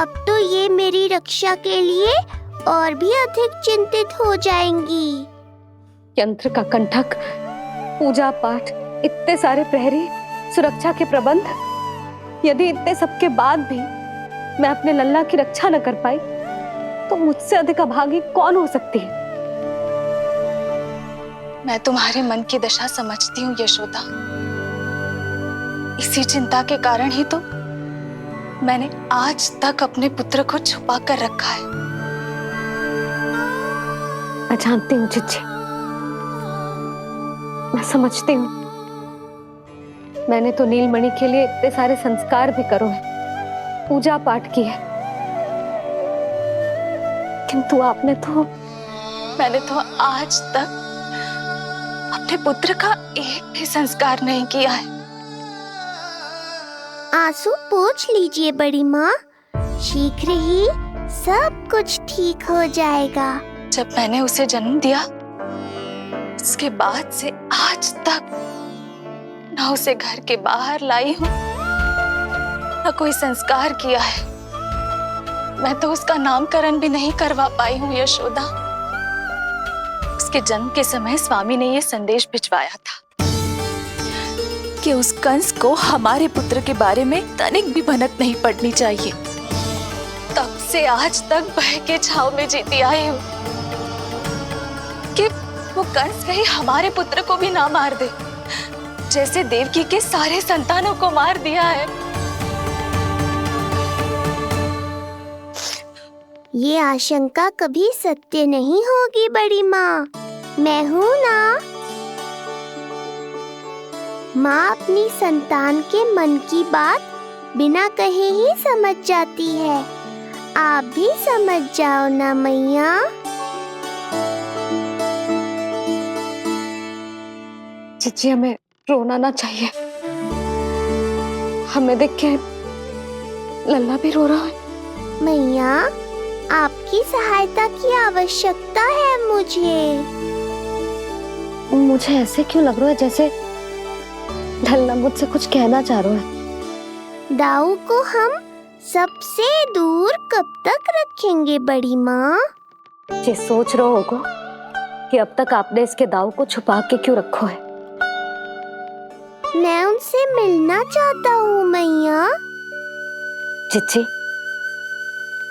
अब तो ये मेरी रक्षा के लिए और भी अधिक चिंतित हो जाएंगी। यंत्र का कंठक, पूजा पाठ, इतने सारे प्रहरी, सुरक्षा के प्रबंध, यदि इतने सबके बाद भी मैं अपने लल्ला की रक्षा न कर पाई तो मुझसे अधिक अभागी कौन हो सकती है? मैं तुम्हारे मन की दशा समझती हूँ यशोदा। इसी चिंता के कारण ही तो मैंने आज तक अपने पुत्र को छुपा कर रखा है। मैं जानती हूँ जिज्जी, मैं समझती हूँ। मैंने तो नीलमणि के लिए इतने सारे संस्कार भी करो है, पूजा पाठ की है, किंतु मैंने तो आज तक अपने पुत्र का एक भी संस्कार नहीं किया है। आंसू पोंछ लीजिए बड़ी माँ, शीघ्र ही सब कुछ ठीक हो जाएगा। जब मैंने उसे जन्म दिया उसके बाद से आज तक न उसे घर के बाहर लाई हूँ न कोई संस्कार किया है। मैं तो उसका नामकरण भी नहीं करवा पाई हूँ यशोदा। उसके जन्म के समय स्वामी ने यह संदेश भिजवाया था कि उस कंस को हमारे पुत्र के बारे में तनिक भी भनक नहीं पड़नी चाहिए। तब से आज तक भय के छाव में जीती आई हूँ कि वो कंस कहीं हमारे पुत्र को भी ना मार दे, जैसे देवकी के सारे संतानों को मार दिया है। ये आशंका कभी सत्य नहीं होगी बड़ी माँ, मैं हूँ ना। माँ अपनी संतान के मन की बात बिना कहे ही समझ जाती है। आप भी समझ जाओ ना मैया। जिज्जी, हमें रोना ना चाहिए। हमें देख के लल्ला भी रो रहा है। मैया, आपकी सहायता की आवश्यकता है मुझे ऐसे क्यों लग रहा है जैसे लल्ला मुझसे कुछ कहना चाह रहा है। दाऊ को हम सबसे दूर कब तक रखेंगे बड़ी माँ? ये सोच रहे होगो कि अब तक आपने इसके दाऊ को छुपा के क्यों रखो है। मैं उनसे मिलना चाहता हूँ मैया। जिज्जी,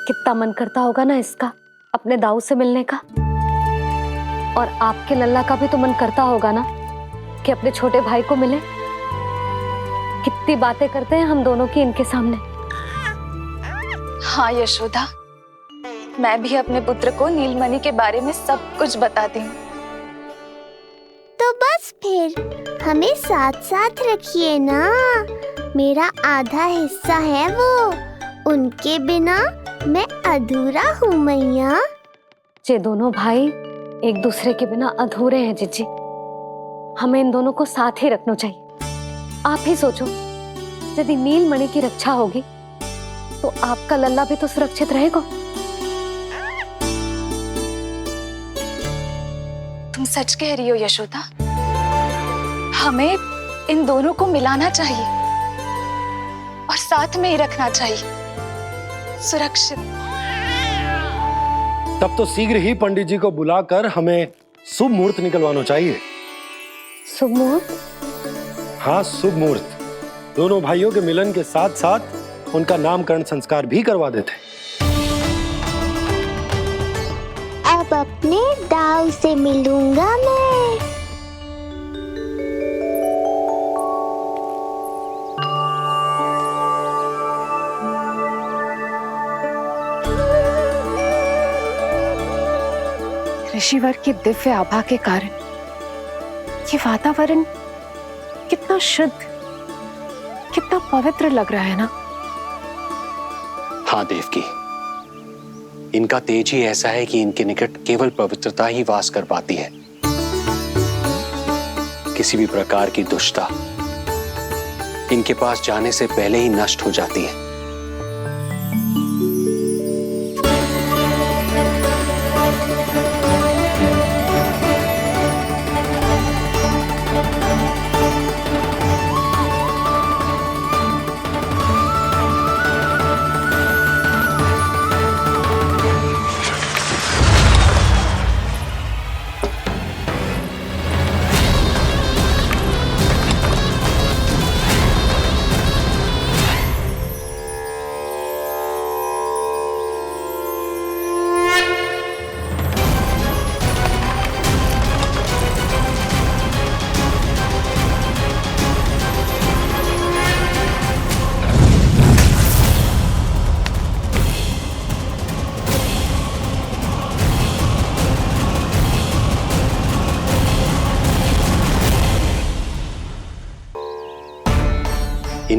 कितना मन करता होगा ना इसका अपने दाऊ से मिलने का। और आपके लल्ला का भी तो मन करता होगा ना कि अपने छोटे भाई को मिले। कितनी बातें करते हैं हम दोनों की इनके सामने। हाँ यशोदा, मैं भी अपने पुत्र को नीलमणि के बारे में सब कुछ बताती हूँ। तो बस फिर हमें साथ साथ रखिए ना। मेरा आधा हिस्सा है वो, उनके बिना मैं अधूरा हूँ मैया। ये दोनों भाई एक दूसरे के बिना अधूरे हैं जिज्जी। हमें इन दोनों को साथ ही रखना चाहिए। आप ही सोचो, यदि नीलमणि की रक्षा होगी तो आपका लल्ला भी तो सुरक्षित रहेगा। तुम सच कह रही हो यशोदा। हमें इन दोनों को मिलाना चाहिए और साथ में ही रखना चाहिए, सुरक्षित। तब तो शीघ्र ही पंडित जी को बुलाकर हमें शुभ मुहूर्त निकलवाना चाहिए। शुभ मुहूर्त? हाँ, शुभ मुहूर्त। दोनों भाइयों के मिलन के साथ साथ उनका नामकरण संस्कार भी करवा देते। अब अपने दाऊ से मिलूंगा मैं। ऋषिवर की दिव्य आभा के कारण ये वातावरण कितना शुद्ध, कितना पवित्र लग रहा है ना। हाँ देवकी, इनका तेज ही ऐसा है कि इनके निकट केवल पवित्रता ही वास कर पाती है। किसी भी प्रकार की दुष्टता इनके पास जाने से पहले ही नष्ट हो जाती है।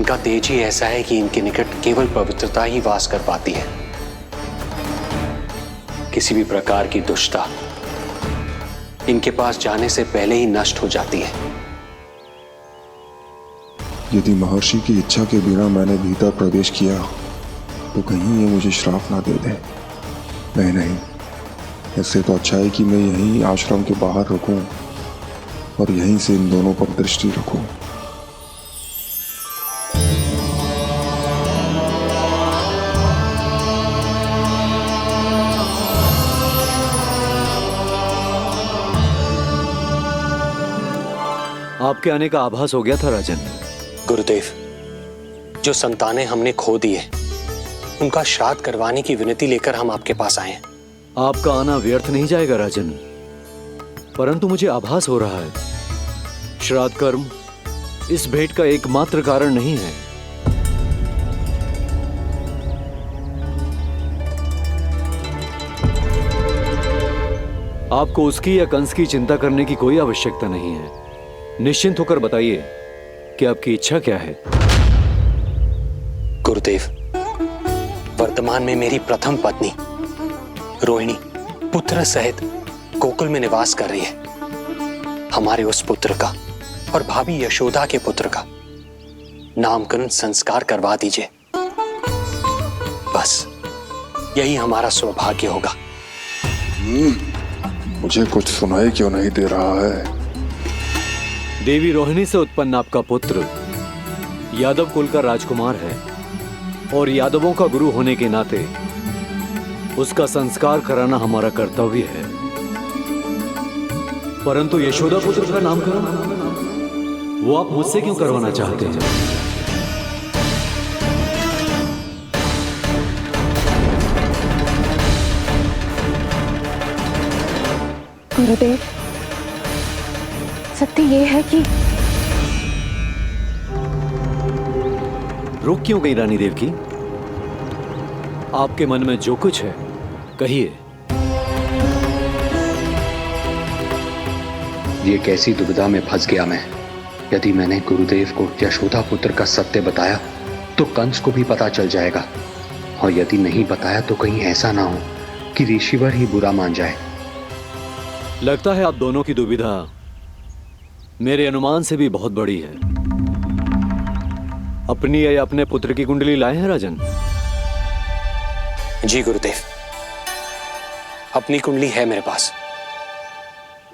इनका तेज ही ऐसा है कि इनके निकट केवल पवित्रता ही वास कर पाती है। किसी भी प्रकार की दुष्टता इनके पास जाने से पहले ही नष्ट हो जाती है। यदि महर्षि की इच्छा के बिना मैंने भीतर प्रवेश किया तो कहीं ये मुझे श्राप ना दे दे। नहीं नहीं, इससे तो अच्छा है कि मैं यहीं आश्रम के बाहर रुकूं और यहीं से इन दोनों पर दृष्टि रखूं। आपके आने का आभास हो गया था राजन। गुरुदेव, जो संतानें हमने खो दी है उनका श्राद्ध करवाने की विनती लेकर हम आपके पास आए हैं। आपका आना व्यर्थ नहीं जाएगा राजन, परंतु मुझे आभास हो रहा है श्राद्ध कर्म इस भेंट का एकमात्र कारण नहीं है। आपको उसकी या कंस की चिंता करने की कोई आवश्यकता नहीं है। निश्चिंत होकर बताइए कि आपकी इच्छा क्या है। गुरुदेव, वर्तमान में मेरी प्रथम पत्नी रोहिणी पुत्र सहित गोकुल में निवास कर रही है। हमारे उस पुत्र का और भाभी यशोदा के पुत्र का नामकरण संस्कार करवा दीजिए। बस यही हमारा सौभाग्य होगा। मुझे कुछ सुनाई क्यों नहीं दे रहा है? देवी रोहिणी से उत्पन्न आपका पुत्र यादव कुल का राजकुमार है और यादवों का गुरु होने के नाते उसका संस्कार कराना हमारा कर्तव्य है। परंतु यशोदा पुत्र का नामकरण वो आप मुझसे क्यों करवाना चाहते हैं? गुरुदेव, सत्य ये है कि रुक क्यों गई रानी देव की? आपके मन में जो कुछ है कहिए। ये कैसी दुविधा में फंस गया मैं। यदि मैंने गुरुदेव को यशोदा पुत्र का सत्य बताया तो कंस को भी पता चल जाएगा, और यदि नहीं बताया तो कहीं ऐसा ना हो कि ऋषिवर ही बुरा मान जाए। लगता है आप दोनों की दुविधा मेरे अनुमान से भी बहुत बड़ी है। अपनी या अपने पुत्र की कुंडली लाए हैं राजन? जी गुरुदेव, अपनी कुंडली है मेरे पास।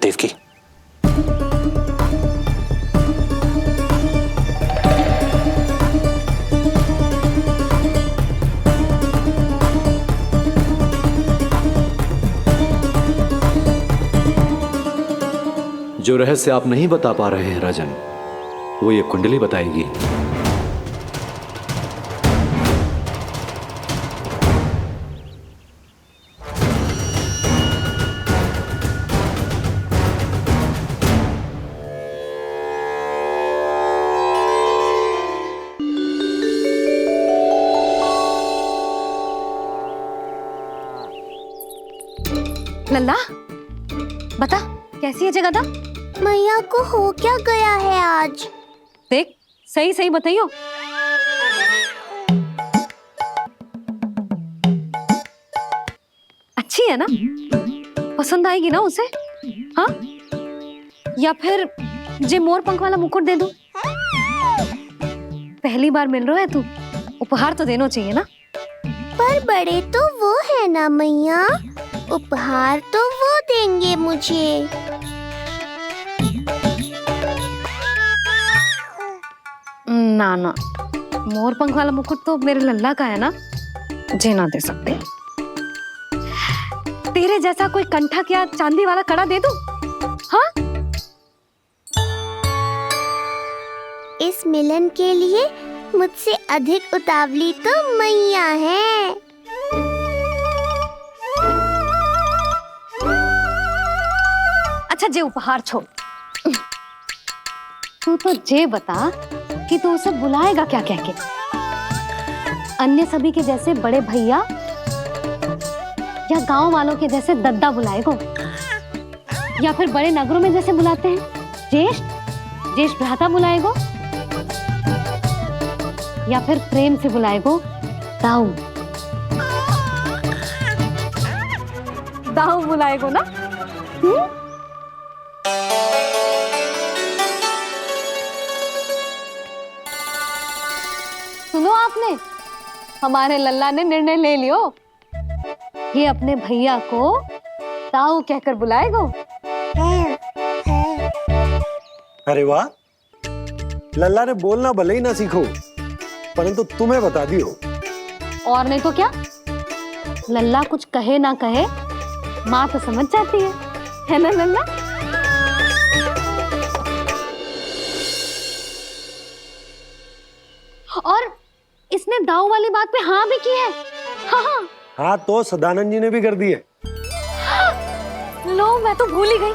देवकी, जो रहस्य आप नहीं बता पा रहे हैं राजन, वो ये कुंडली बताएगी। लल्ला, बता कैसी है जगदा? मैया को हो क्या गया है आज? देख, सही सही बताइयो। अच्छी है ना? पसंद आएगी ना उसे? हाँ? या फिर जे मोर पंख वाला मुकुट दे दूं? पहली बार मिल रहा है तू, उपहार तो देना चाहिए ना? पर बड़े तो वो है ना मैया, उपहार तो वो देंगे मुझे। ना ना, मोर पंख वाला मुकुट तो मेरे लल्ला का है ना, जे ना दे सकते। तेरे जैसा कोई कंठा क्या चांदी वाला कड़ा दे दूं? हाँ? इस मिलन के लिए मुझसे अधिक उतावली तो मैया है। अच्छा, जे उपहार छोड़, तू तो जे बता कि तू उसे बुलाएगा क्या कह के? अन्य सभी के जैसे बड़े भैया या गांव वालों के जैसे दद्दा बुलाएगो, या फिर बड़े नगरों में जैसे बुलाते हैं ज्येष्ठ भ्राता बुलाएगो, या फिर प्रेम से बुलाएगो दाऊ? दाऊ बुलाएगो ना? सुनो आपने, हमारे लल्ला ने निर्णय ले लियो, ये अपने भैया को दाऊ कहकर बुलाएगो। अरे वाह, लल्ला ने बोलना भले ही ना सीखो, परंतु तुम्हें बता दियो। और नहीं तो क्या, लल्ला कुछ कहे ना कहे माँ तो समझ जाती है ना लल्ला? और इसने दाऊ वाली बात पे हाँ भी की है। हाँ हाँ तो सदानंद जी ने भी कर दी है। लो, मैं तो भूल ही गई।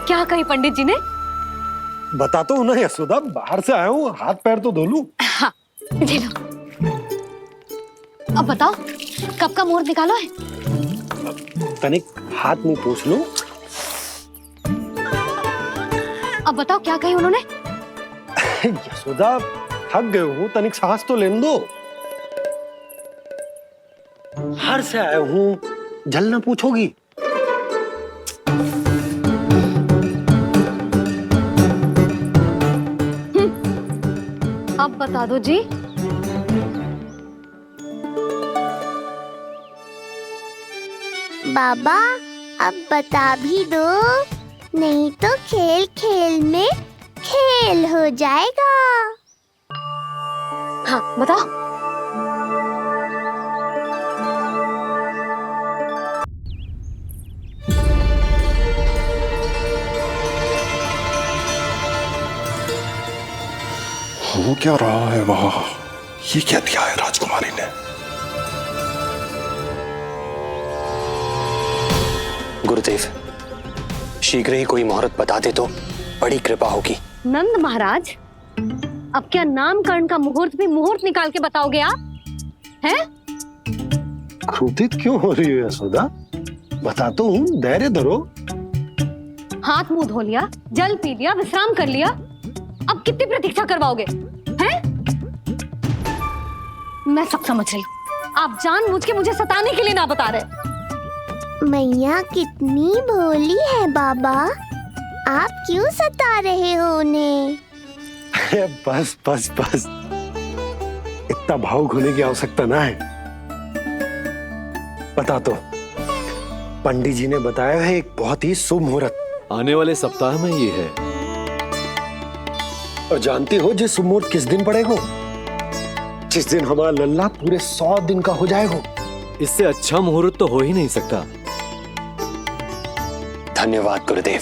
क्या कही पंडित जी ने? बता तो ना यशोदा, बाहर से आया हूँ, हाथ पैर तो धो लूं। हाँ, ले लो। अब बताओ, कब का मुहूर्त निकालो है? तनिक हाथ मुंह पोंछ लो। अब बताओ क्या कही उन्होंने? यशोदा, थक गए हूँ, तनिक सांस तो लेने दो। बाहर से आया हूँ, जल ना पूछोगी? अब बता दो जी। बाबा, अब बता भी दो, नहीं तो खेल खेल में खेल हो जाएगा। हाँ, बताओ। हो क्या रहा है वहां? ये क्या दिया है राजकुमारी ने? गुरुदेव, शीघ्र ही कोई मुहूर्त बता दे तो बड़ी कृपा होगी। नंद महाराज, अब क्या नामकरण का मुहूर्त भी मुहूर्त निकाल के बताओगे आप? हैं? क्रोधित क्यों हो रही हो यशोदा? बताता हूँ, धैर्य धरो। हाथ मुंह धो लिया, जल पी लिया, विश्राम कर लिया, अब कितनी प्रतीक्षा करवाओगे? हैं? मैं सब समझ रही हूँ, आप जानबूझ के मुझे सताने के लिए ना बता रहे। मैया कितनी भोली है बाबा, आप क्यों सता रहे हो उन्हें? बस बस बस, इतना भावुक होने की आवश्यकता ना है। बता तो, पंडित जी ने बताया है एक बहुत ही शुभ मुहूर्त आने वाले सप्ताह में ये है। और जानते हो जिस शुभ मुहूर्त किस दिन पड़ेगा? जिस दिन हमारा लल्ला पूरे 100 दिन का हो जाएगा। इससे अच्छा मुहूर्त तो हो ही नहीं सकता। धन्यवाद गुरुदेव।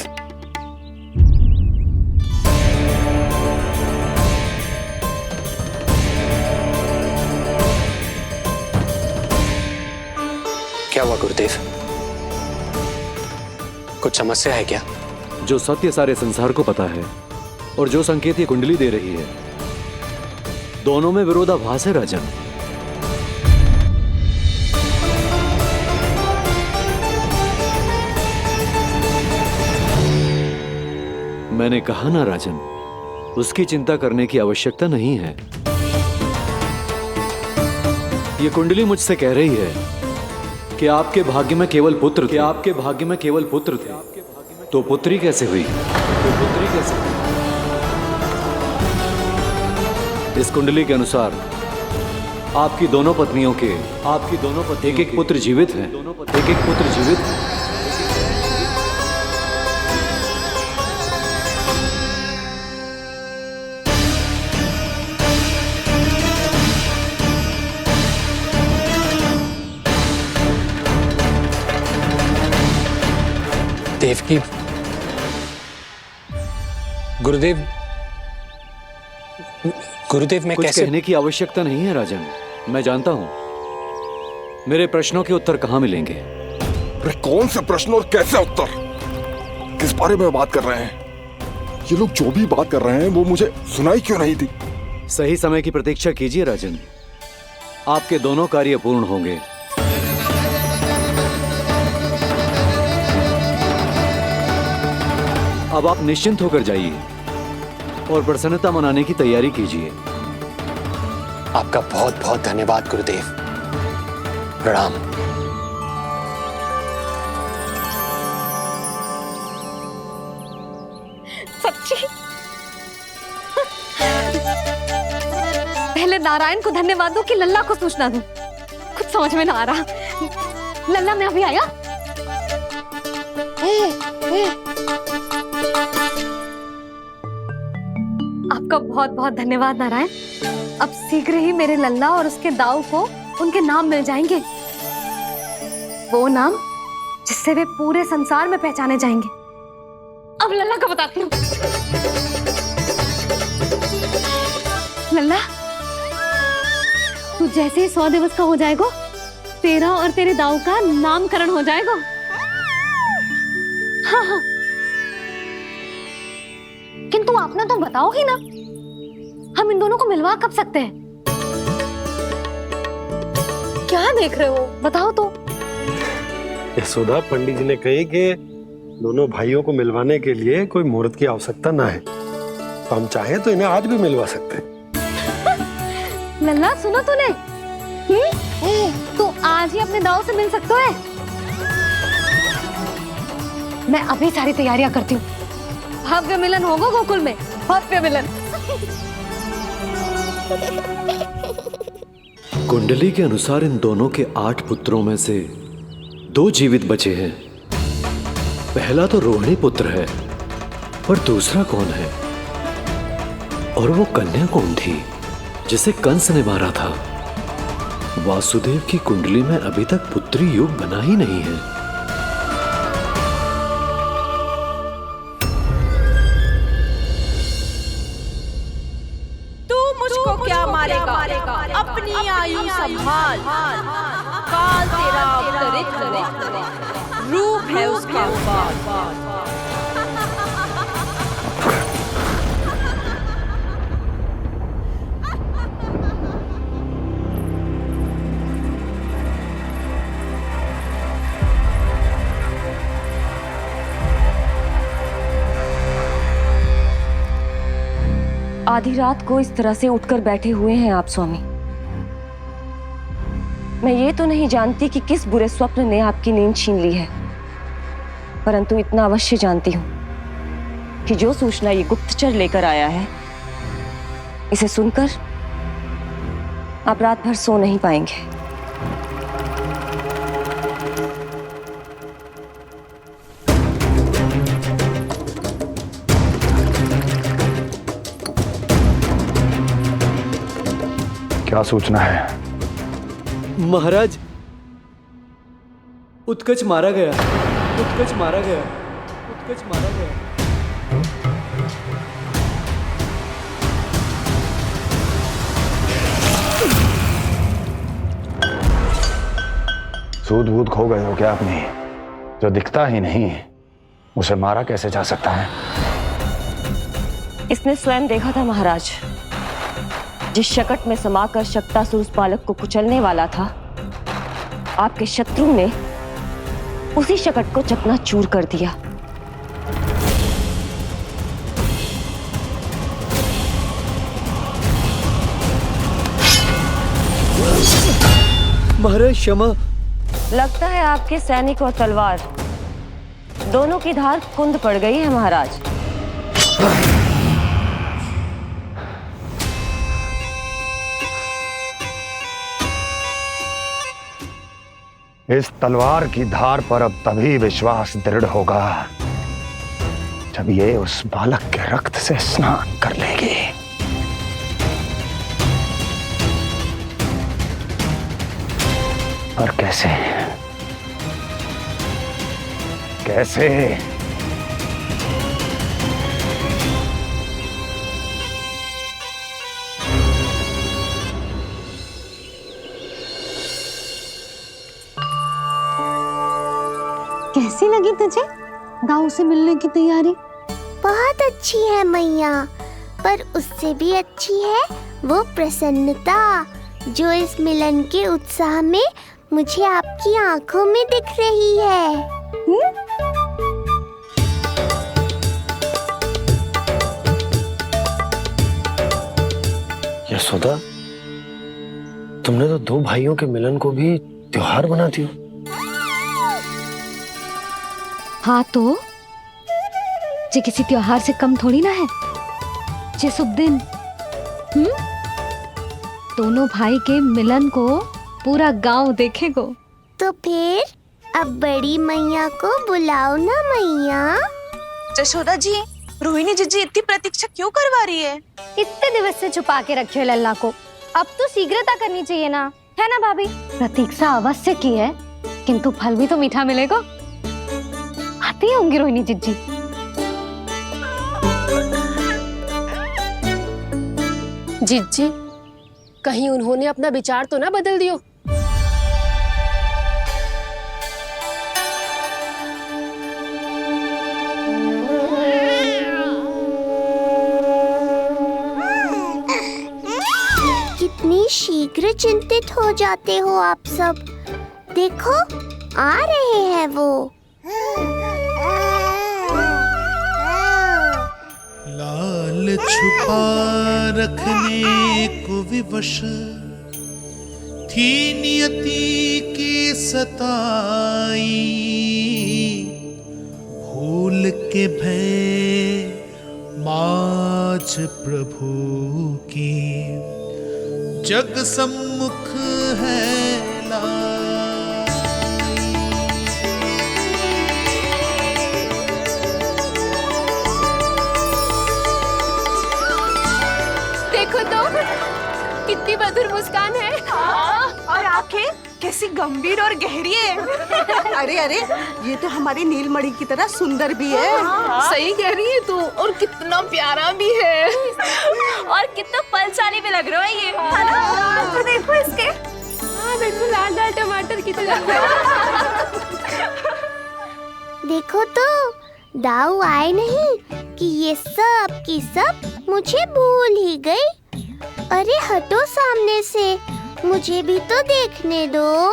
क्या हुआ गुरुदेव? कुछ समस्या है क्या? जो सत्य सारे संसार को पता है और जो संकेत ये कुंडली दे रही है, दोनों में विरोधाभास है राजन। मैंने कहा ना राजन, उसकी चिंता करने की आवश्यकता नहीं है। ये कुंडली मुझसे कह रही है कि आपके भाग्य में केवल पुत्र थे। आपके भाग्य में केवल पुत्र थे, तो पुत्री कैसे हुई? इस कुंडली के अनुसार आपकी दोनों पत्नियों के एक-एक पुत्र जीवित हैं। एक-एक पुत्र जीवित हैं। देव की गुरुदेव मैं कुछ कैसे? कहने की आवश्यकता नहीं है राजन, मैं जानता हूं मेरे प्रश्नों के उत्तर कहां मिलेंगे। अरे कौन से प्रश्न और कैसे उत्तर? किस बारे में बात कर रहे हैं? ये लोग जो भी बात कर रहे हैं वो मुझे सुनाई क्यों नहीं दी? सही समय की प्रतीक्षा कीजिए राजन, आपके दोनों कार्य पूर्ण होंगे। अब आप निश्चिंत होकर जाइए और प्रसन्नता मनाने की तैयारी कीजिए। आपका बहुत बहुत धन्यवाद गुरुदेव। प्रणाम। सच्ची? पहले नारायण को धन्यवाद दूं कि लल्ला को सूचना दूं? कुछ समझ में ना आ रहा। लल्ला मैं अभी आया। आपका बहुत बहुत धन्यवाद नारायण। अब शीघ्र ही मेरे लल्ला और उसके दाऊ को उनके नाम मिल जाएंगे, वो नाम जिससे वे पूरे संसार में पहचाने जाएंगे। अब लल्ला का बताती हूँ। लल्ला, तू जैसे ही 100 दिवस का हो जाएगा, तेरा और तेरे दाऊ का नामकरण हो जाएगा। हाँ हाँ, किंतु आपने तो बताओ ही ना, हम इन दोनों को मिलवा कब सकते हैं? क्या देख रहे हो, बताओ तो। यशोदा, पंडित जी ने कही कि दोनों भाइयों को मिलवाने के लिए कोई मुहूर्त की आवश्यकता ना है, तो हम चाहे तो इन्हें आज भी मिलवा सकते हैं। लल्ला सुनो तूने, तू आज ही अपने दाऊ से मिल सकते है। मैं अभी सारी तैयारियां करती हूँ। भव्य मिलन होगा गोकुल में, भव्य मिलन। कुंडली के अनुसार इन दोनों के 8 पुत्रों में से 2 जीवित बचे हैं। पहला तो रोहिणी पुत्र है, पर दूसरा कौन है? और वो कन्या कौन थी जिसे कंस ने मारा था? वासुदेव की कुंडली में अभी तक पुत्री योग बना ही नहीं है। तू मुझको क्या मारेगा? अपनी आयु संभाल, काल तेरा अवतरित करे, रूप है उसका बाल। आधी रात को इस तरह से उठकर बैठे हुए हैं आप स्वामी। मैं ये तो नहीं जानती कि किस बुरे स्वप्न ने आपकी नींद छीन ली है, परंतु इतना अवश्य जानती हूं कि जो सूचना ये गुप्तचर लेकर आया है, इसे सुनकर आप रात भर सो नहीं पाएंगे। क्या सूचना है? महाराज, उत्कच मारा गया, उत्कच मारा गया, उत्कच मारा गया। सूद वूद खो गए हो क्या अपनी? जो दिखता ही नहीं उसे मारा कैसे जा सकता है? इसने स्वयं देखा था महाराज, जिस शकट में समाकर शक्तासुर उस बालक को कुचलने वाला था, आपके शत्रु ने उसी शकट को चकनाचूर कर दिया। महाराज क्षमा। लगता है आपके सैनिक और तलवार दोनों की धार कुंद पड़ गई है महाराज। इस तलवार की धार पर अब तभी विश्वास दृढ़ होगा जब ये उस बालक के रक्त से स्नान कर लेगी। और कैसे कैसे? कैसी लगी तुझे दाऊ से मिलने की तैयारी? बहुत अच्छी है मैया, पर उससे भी अच्छी है वो प्रसन्नता जो इस मिलन के उत्साह में मुझे आपकी आंखों में दिख रही है। यशोदा, तुमने तो दो भाइयों के मिलन को भी त्योहार बना दिया। हाँ तो ये किसी त्योहार से कम थोड़ी ना है। ये शुभ दिन दोनों भाई के मिलन को पूरा गांव देखेगो। तो फिर अब बड़ी मैया को बुलाओ ना मैया। जशोदा जी, रोहिणी जीजी इतनी प्रतीक्षा क्यों करवा रही है? इतने दिवस से छुपा के रखे हो लल्ला को, अब तो शीघ्रता करनी चाहिए ना, है ना भाभी? प्रतीक्षा अवश्य की है, किंतु फल भी तो मीठा मिलेगा। आती होंगी रोहिणी जीजी। जीजी, कहीं उन्होंने अपना विचार तो ना बदल दियो? कितनी शीघ्र चिंतित हो जाते हो आप सब। देखो आ रहे हैं वो। लाल छुपा रखने को विवश थी नियति की सताई, भूल के भय माज प्रभु की जग सम्मुख है देखो तो कितनी मधुर मुस्कान है। और आंखें कैसी गंभीर और गहरी है। अरे अरे, ये तो हमारी नीलमणि की तरह सुंदर भी है। सही कह रही है तू, और कितना प्यारा भी है। और कितना पलसानी भी लग रहा है ये। तो देखो इसके। हाँ बिल्कुल लाल लाल टमाटर की तरह। देखो तो दाऊ आए नहीं कि ये सब की सब मुझे भूल ही गई। अरे हटो सामने से, मुझे भी तो देखने दो।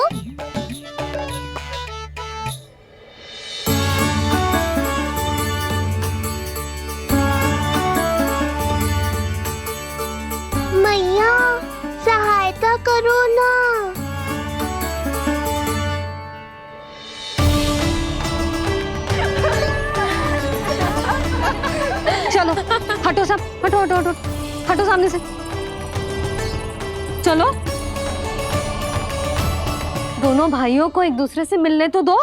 मैया सहायता करो ना। चलो हटो सब, हटो हटो हटो हटो सामने से। चलो दोनों भाइयों को एक दूसरे से मिलने तो दो।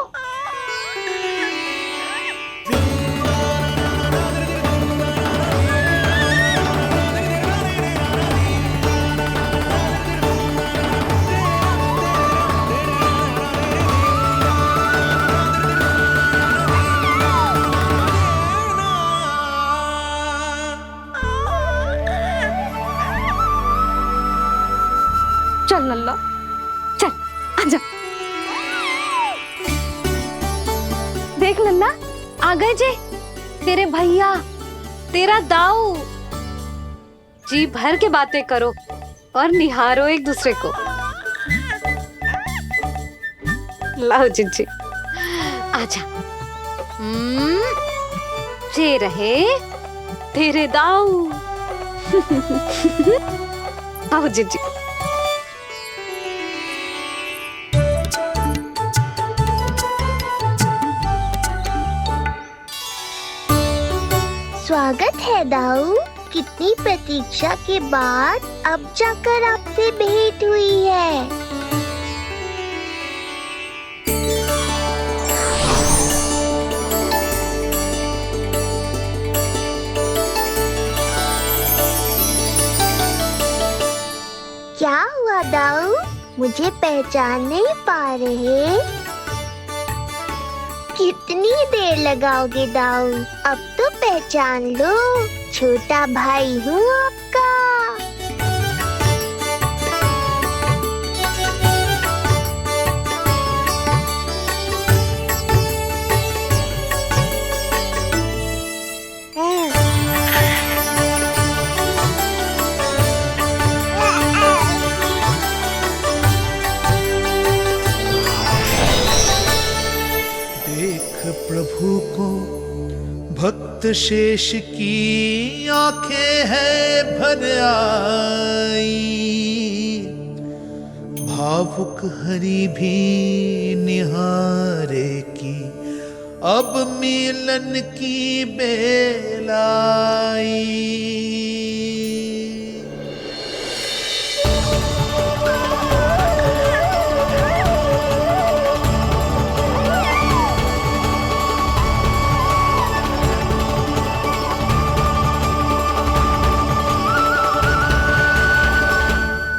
चल लल्ला चल आजा। देख लल्ला आ गए जे तेरे भैया, तेरा दाऊ। जी भर के बातें करो और निहारो एक दूसरे को। लाओ जिज्जी आजा। जे रहे तेरे दाऊ। आओ जिज्जी। स्वागत है दाऊ। कितनी प्रतीक्षा के बाद अब जाकर आपसे भेंट हुई है। क्या हुआ दाऊ, मुझे पहचान नहीं पा रहे? कितनी देर लगाओगे दाऊ? अब तो पहचान लो, छोटा भाई हूँ आपका। प्रभु को भक्त शेष की आंखें हैं भर आई, भावुक हरि भी निहारे की अब मिलन की बेलाई।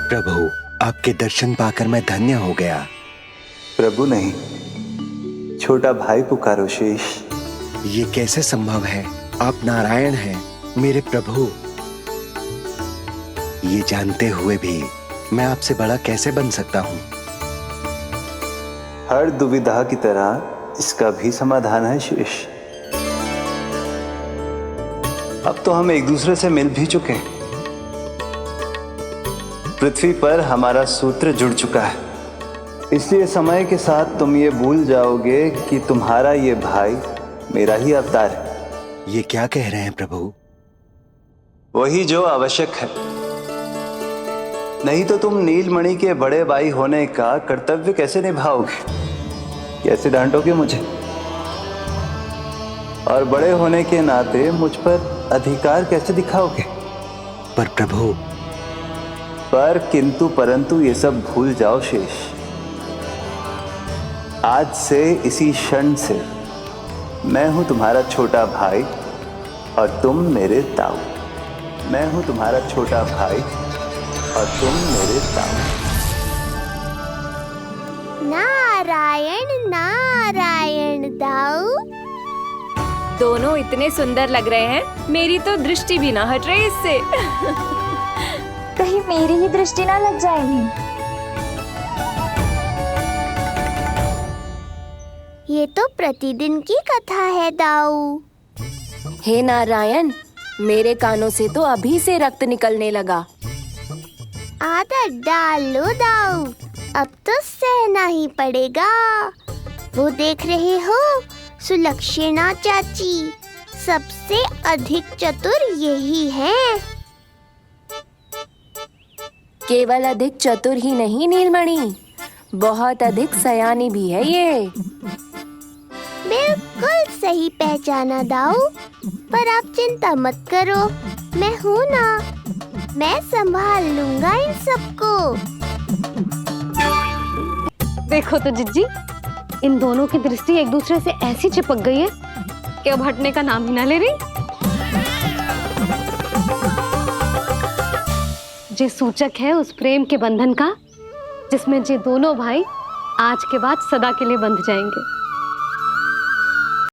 प्रभु, आपके दर्शन पाकर मैं धन्य हो गया। प्रभु नहीं, छोटा भाई पुकारो शेष। ये कैसे संभव है? आप नारायण हैं, मेरे प्रभु। ये जानते हुए भी मैं आपसे बड़ा कैसे बन सकता हूँ? हर दुविधा की तरह इसका भी समाधान है शेष। अब तो हम एक दूसरे से मिल भी चुके हैं। पृथ्वी पर हमारा सूत्र जुड़ चुका है, इसलिए समय के साथ तुम ये भूल जाओगे कि तुम्हारा ये भाई मेरा ही अवतार है। ये क्या कह रहे हैं प्रभु? वही जो आवश्यक है, नहीं तो तुम नीलमणि के बड़े भाई होने का कर्तव्य कैसे निभाओगे? कैसे डांटोगे मुझे? और बड़े होने के नाते मुझ पर अधिकार कैसे दिखाओगे? पर प्रभु, पर किंतु परंतु ये सब भूल जाओ शेष। आज से इसी क्षण से मैं हूं तुम्हारा छोटा भाई और तुम मेरे ताऊ। मैं हूं तुम्हारा छोटा भाई और तुम मेरे ताऊ। नारायण नारायण दाऊ। दोनों इतने सुंदर लग रहे हैं, मेरी तो दृष्टि भी ना हट रही इससे। कहीं मेरी ही दृष्टि ना लग जाएगी। ये तो प्रतिदिन की कथा है दाऊ। हे नारायण, मेरे कानों से तो अभी से रक्त निकलने लगा। आदत डाल लो दाऊ, अब तो सहना ही पड़ेगा। वो देख रहे हो, सुलक्षणा चाची सबसे अधिक चतुर यही है। केवल अधिक चतुर ही नहीं नीलमणि, बहुत अधिक सयानी भी है ये। बिल्कुल सही पहचाना दाऊ, पर आप चिंता मत करो, मैं हूँ ना, मैं संभाल लूंगा इन सबको। देखो तो जिज्जी, इन दोनों की दृष्टि एक दूसरे से ऐसी चिपक गई है कि अब हटने का नाम ही ना ले रही। जे सूचक है उस प्रेम के बंधन का, जिसमें जे दोनों भाई आज के बाद सदा के लिए बंध जाएंगे।